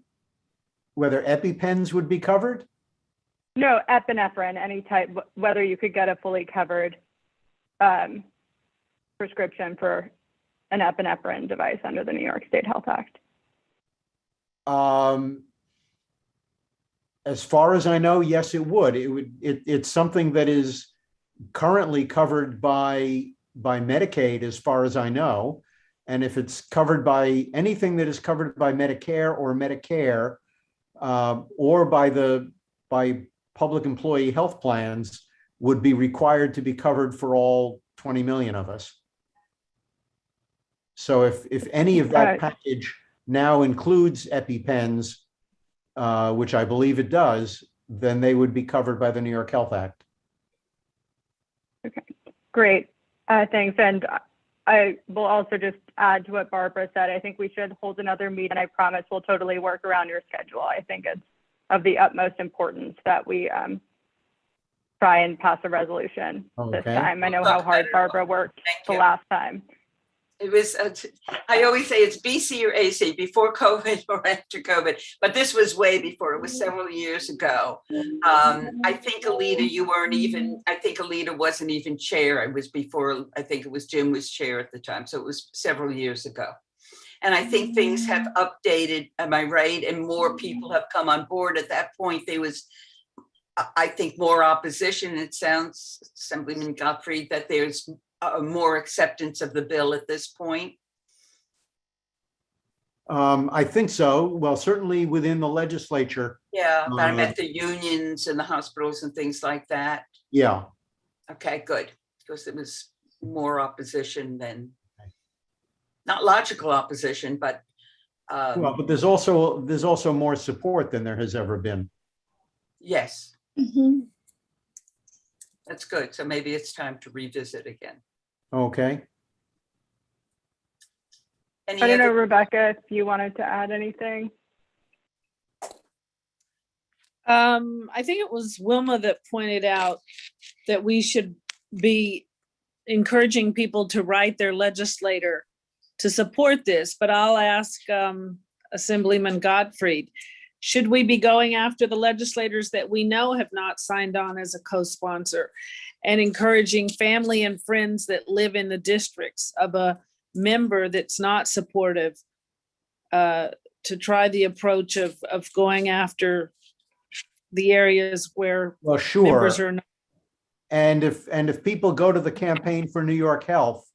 EpiPens would be covered? No, epinephrine, any type, whether you could get a fully covered prescription for an epinephrine device under the New York State Health Act. As far as I know, yes, it would. It's something that is currently covered by Medicaid, as far as I know. And if it's covered by anything that is covered by Medicare or Medicare, or by public employee health plans would be required to be covered for all 20 million of us. So if any of that package now includes EpiPens, which I believe it does, then they would be covered by the New York Health Act. Okay, great. Thanks. And I will also just add to what Barbara said. I think we should hold another meeting. I promise we'll totally work around your schedule. I think it's of the utmost importance that we try and pass a resolution this time. I know how hard Barbara worked the last time. It was, I always say it's BC or AC, before COVID or after COVID, but this was way before. It was several years ago. I think Alita, you weren't even, I think Alita wasn't even chair. It was before, I think it was Jim was chair at the time. So it was several years ago. And I think things have updated, am I right? And more people have come on board. At that point, there was, I think, more opposition. It sounds, Assemblyman Gottfried, that there's more acceptance of the bill at this point. I think so. Well, certainly within the legislature. Yeah, but I meant the unions and the hospitals and things like that. Yeah. Okay, good. Because there was more opposition than, not logical opposition, but. Well, but there's also more support than there has ever been. Yes. That's good. So maybe it's time to revisit again. Okay. I don't know, Rebecca, if you wanted to add anything. I think it was Wilma that pointed out that we should be encouraging people to write their legislator to support this, but I'll ask Assemblyman Gottfried, should we be going after the legislators that we know have not signed on as a co-sponsor and encouraging family and friends that live in the districts of a member that's not supportive to try the approach of going after the areas where members are not? And if people go to the Campaign for New York Health,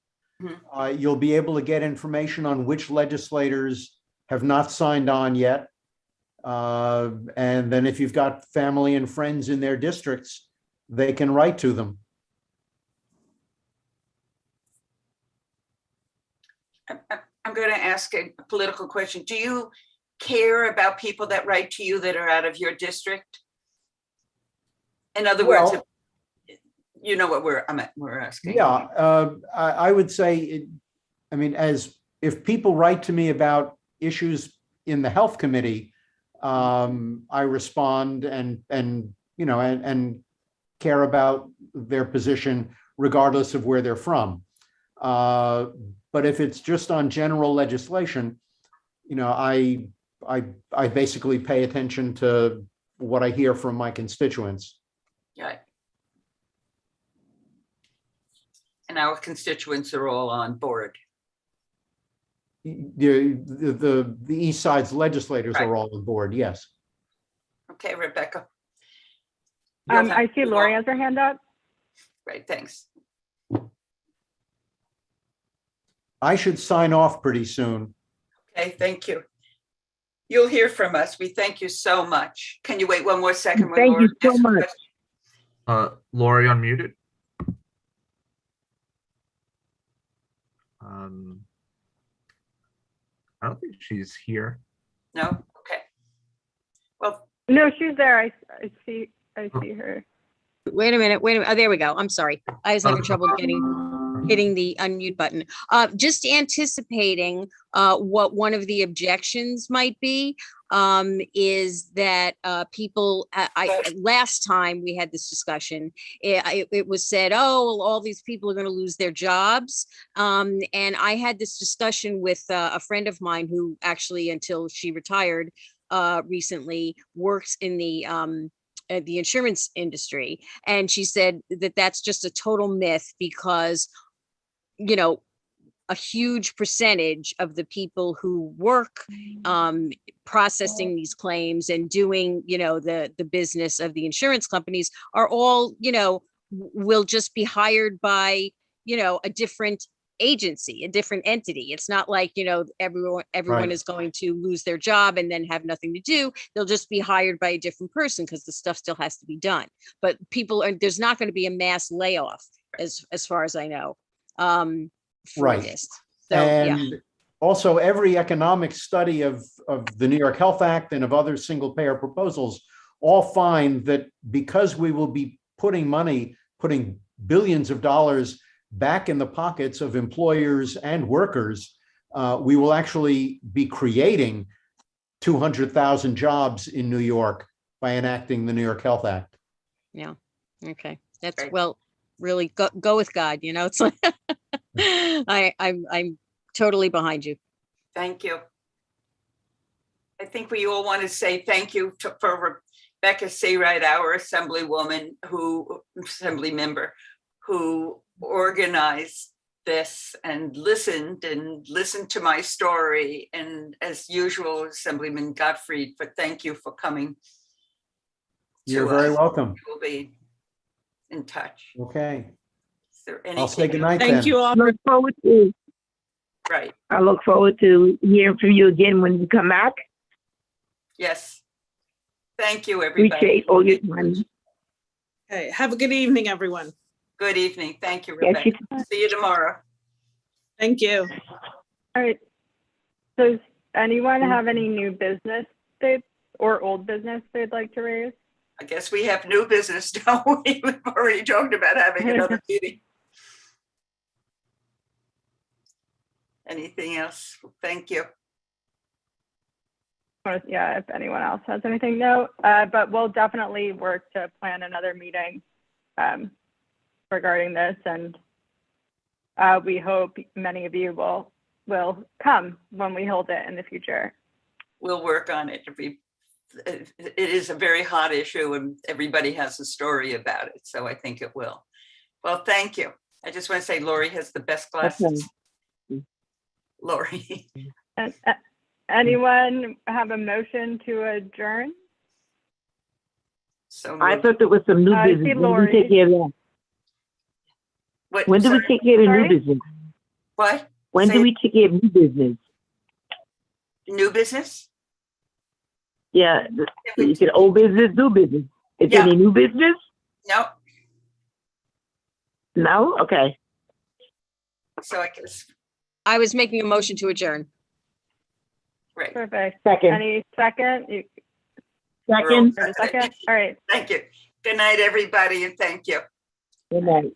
you'll be able to get information on which legislators have not signed on yet. And then if you've got family and friends in their districts, they can write to them. I'm going to ask a political question. Do you care about people that write to you that are out of your district? In other words, you know what we're asking. Yeah, I would say, I mean, if people write to me about issues in the health committee, I respond and care about their position regardless of where they're from. But if it's just on general legislation, I basically pay attention to what I hear from my constituents. Right. And our constituents are all on board. The East Side's legislators are all on board, yes. Okay, Rebecca. I see Lori has her hand up. Great, thanks. I should sign off pretty soon. Okay, thank you. You'll hear from us. We thank you so much. Can you wait one more second? Thank you so much. Lori unmuted. I don't think she's here. No? Okay. Well. No, she's there. I see her. Wait a minute. Oh, there we go. I'm sorry. I was having trouble hitting the unmute button. Just anticipating what one of the objections might be is that people, last time we had this discussion, it was said, oh, all these people are going to lose their jobs. And I had this discussion with a friend of mine who actually, until she retired recently, works in the insurance industry. And she said that that's just a total myth because, a huge percentage of the people who work processing these claims and doing, the business of the insurance companies are all, will just be hired by, a different agency, a different entity. It's not like, everyone Right. is going to lose their job and then have nothing to do. They'll just be hired by a different person because the stuff still has to be done. But there's not going to be a mass layoff as far as I know, for Right. this. So, yeah. And also every economic study of the New York Health Act and of other single payer proposals all find that because we will be putting billions of dollars back in the pockets of employers and workers, we will actually be creating 200,000 jobs in New York by enacting the New York Health Act. Yeah. Okay. That's really go with God. It's like I'm totally behind you. Thank you. I think we all want to say thank you for Rebecca Seawright, our assembly member, who organized this and listened to my story. And as usual, Assemblyman Gottfried, thank you for coming. You're very welcome. We'll be in touch. Okay. Is there I'll say anything goodnight else? then. you all. Look forward to. Right. I look forward to hearing from you again when you come back. Yes. Thank you, everybody. Appreciate all your time. Okay. Have a good evening, everyone. Good evening. Thank you, Yes, Rebecca. See you tomorrow. Thank you. All right. Does anyone have any new business or old business they'd like to raise? I guess we have new business, don't we? We've already talked about having another meeting. Anything else? Thank you. Yeah, if anyone else has anything, no. But we'll definitely work to plan another meeting regarding this, and we hope many of you will come when we hold it in the future. We'll work on it. It is a very hot issue and everybody has a story about it. So I think it will. Well, thank you. I just want to say Lori has the best glasses. Okay. Lori. And anyone have a motion to adjourn? So I thought there was some new I see business. When do Lori. we take care of that? When do we take care of the new business? What? When do we take care of new business? New business? Yeah, you said old business, new business. Is there any new business? No. No? Okay. So I guess. I was making a motion to adjourn. Right. Perfect. Second. Any second? Second. Second. All right. Thank you. Good night, everybody, and thank you. Good night.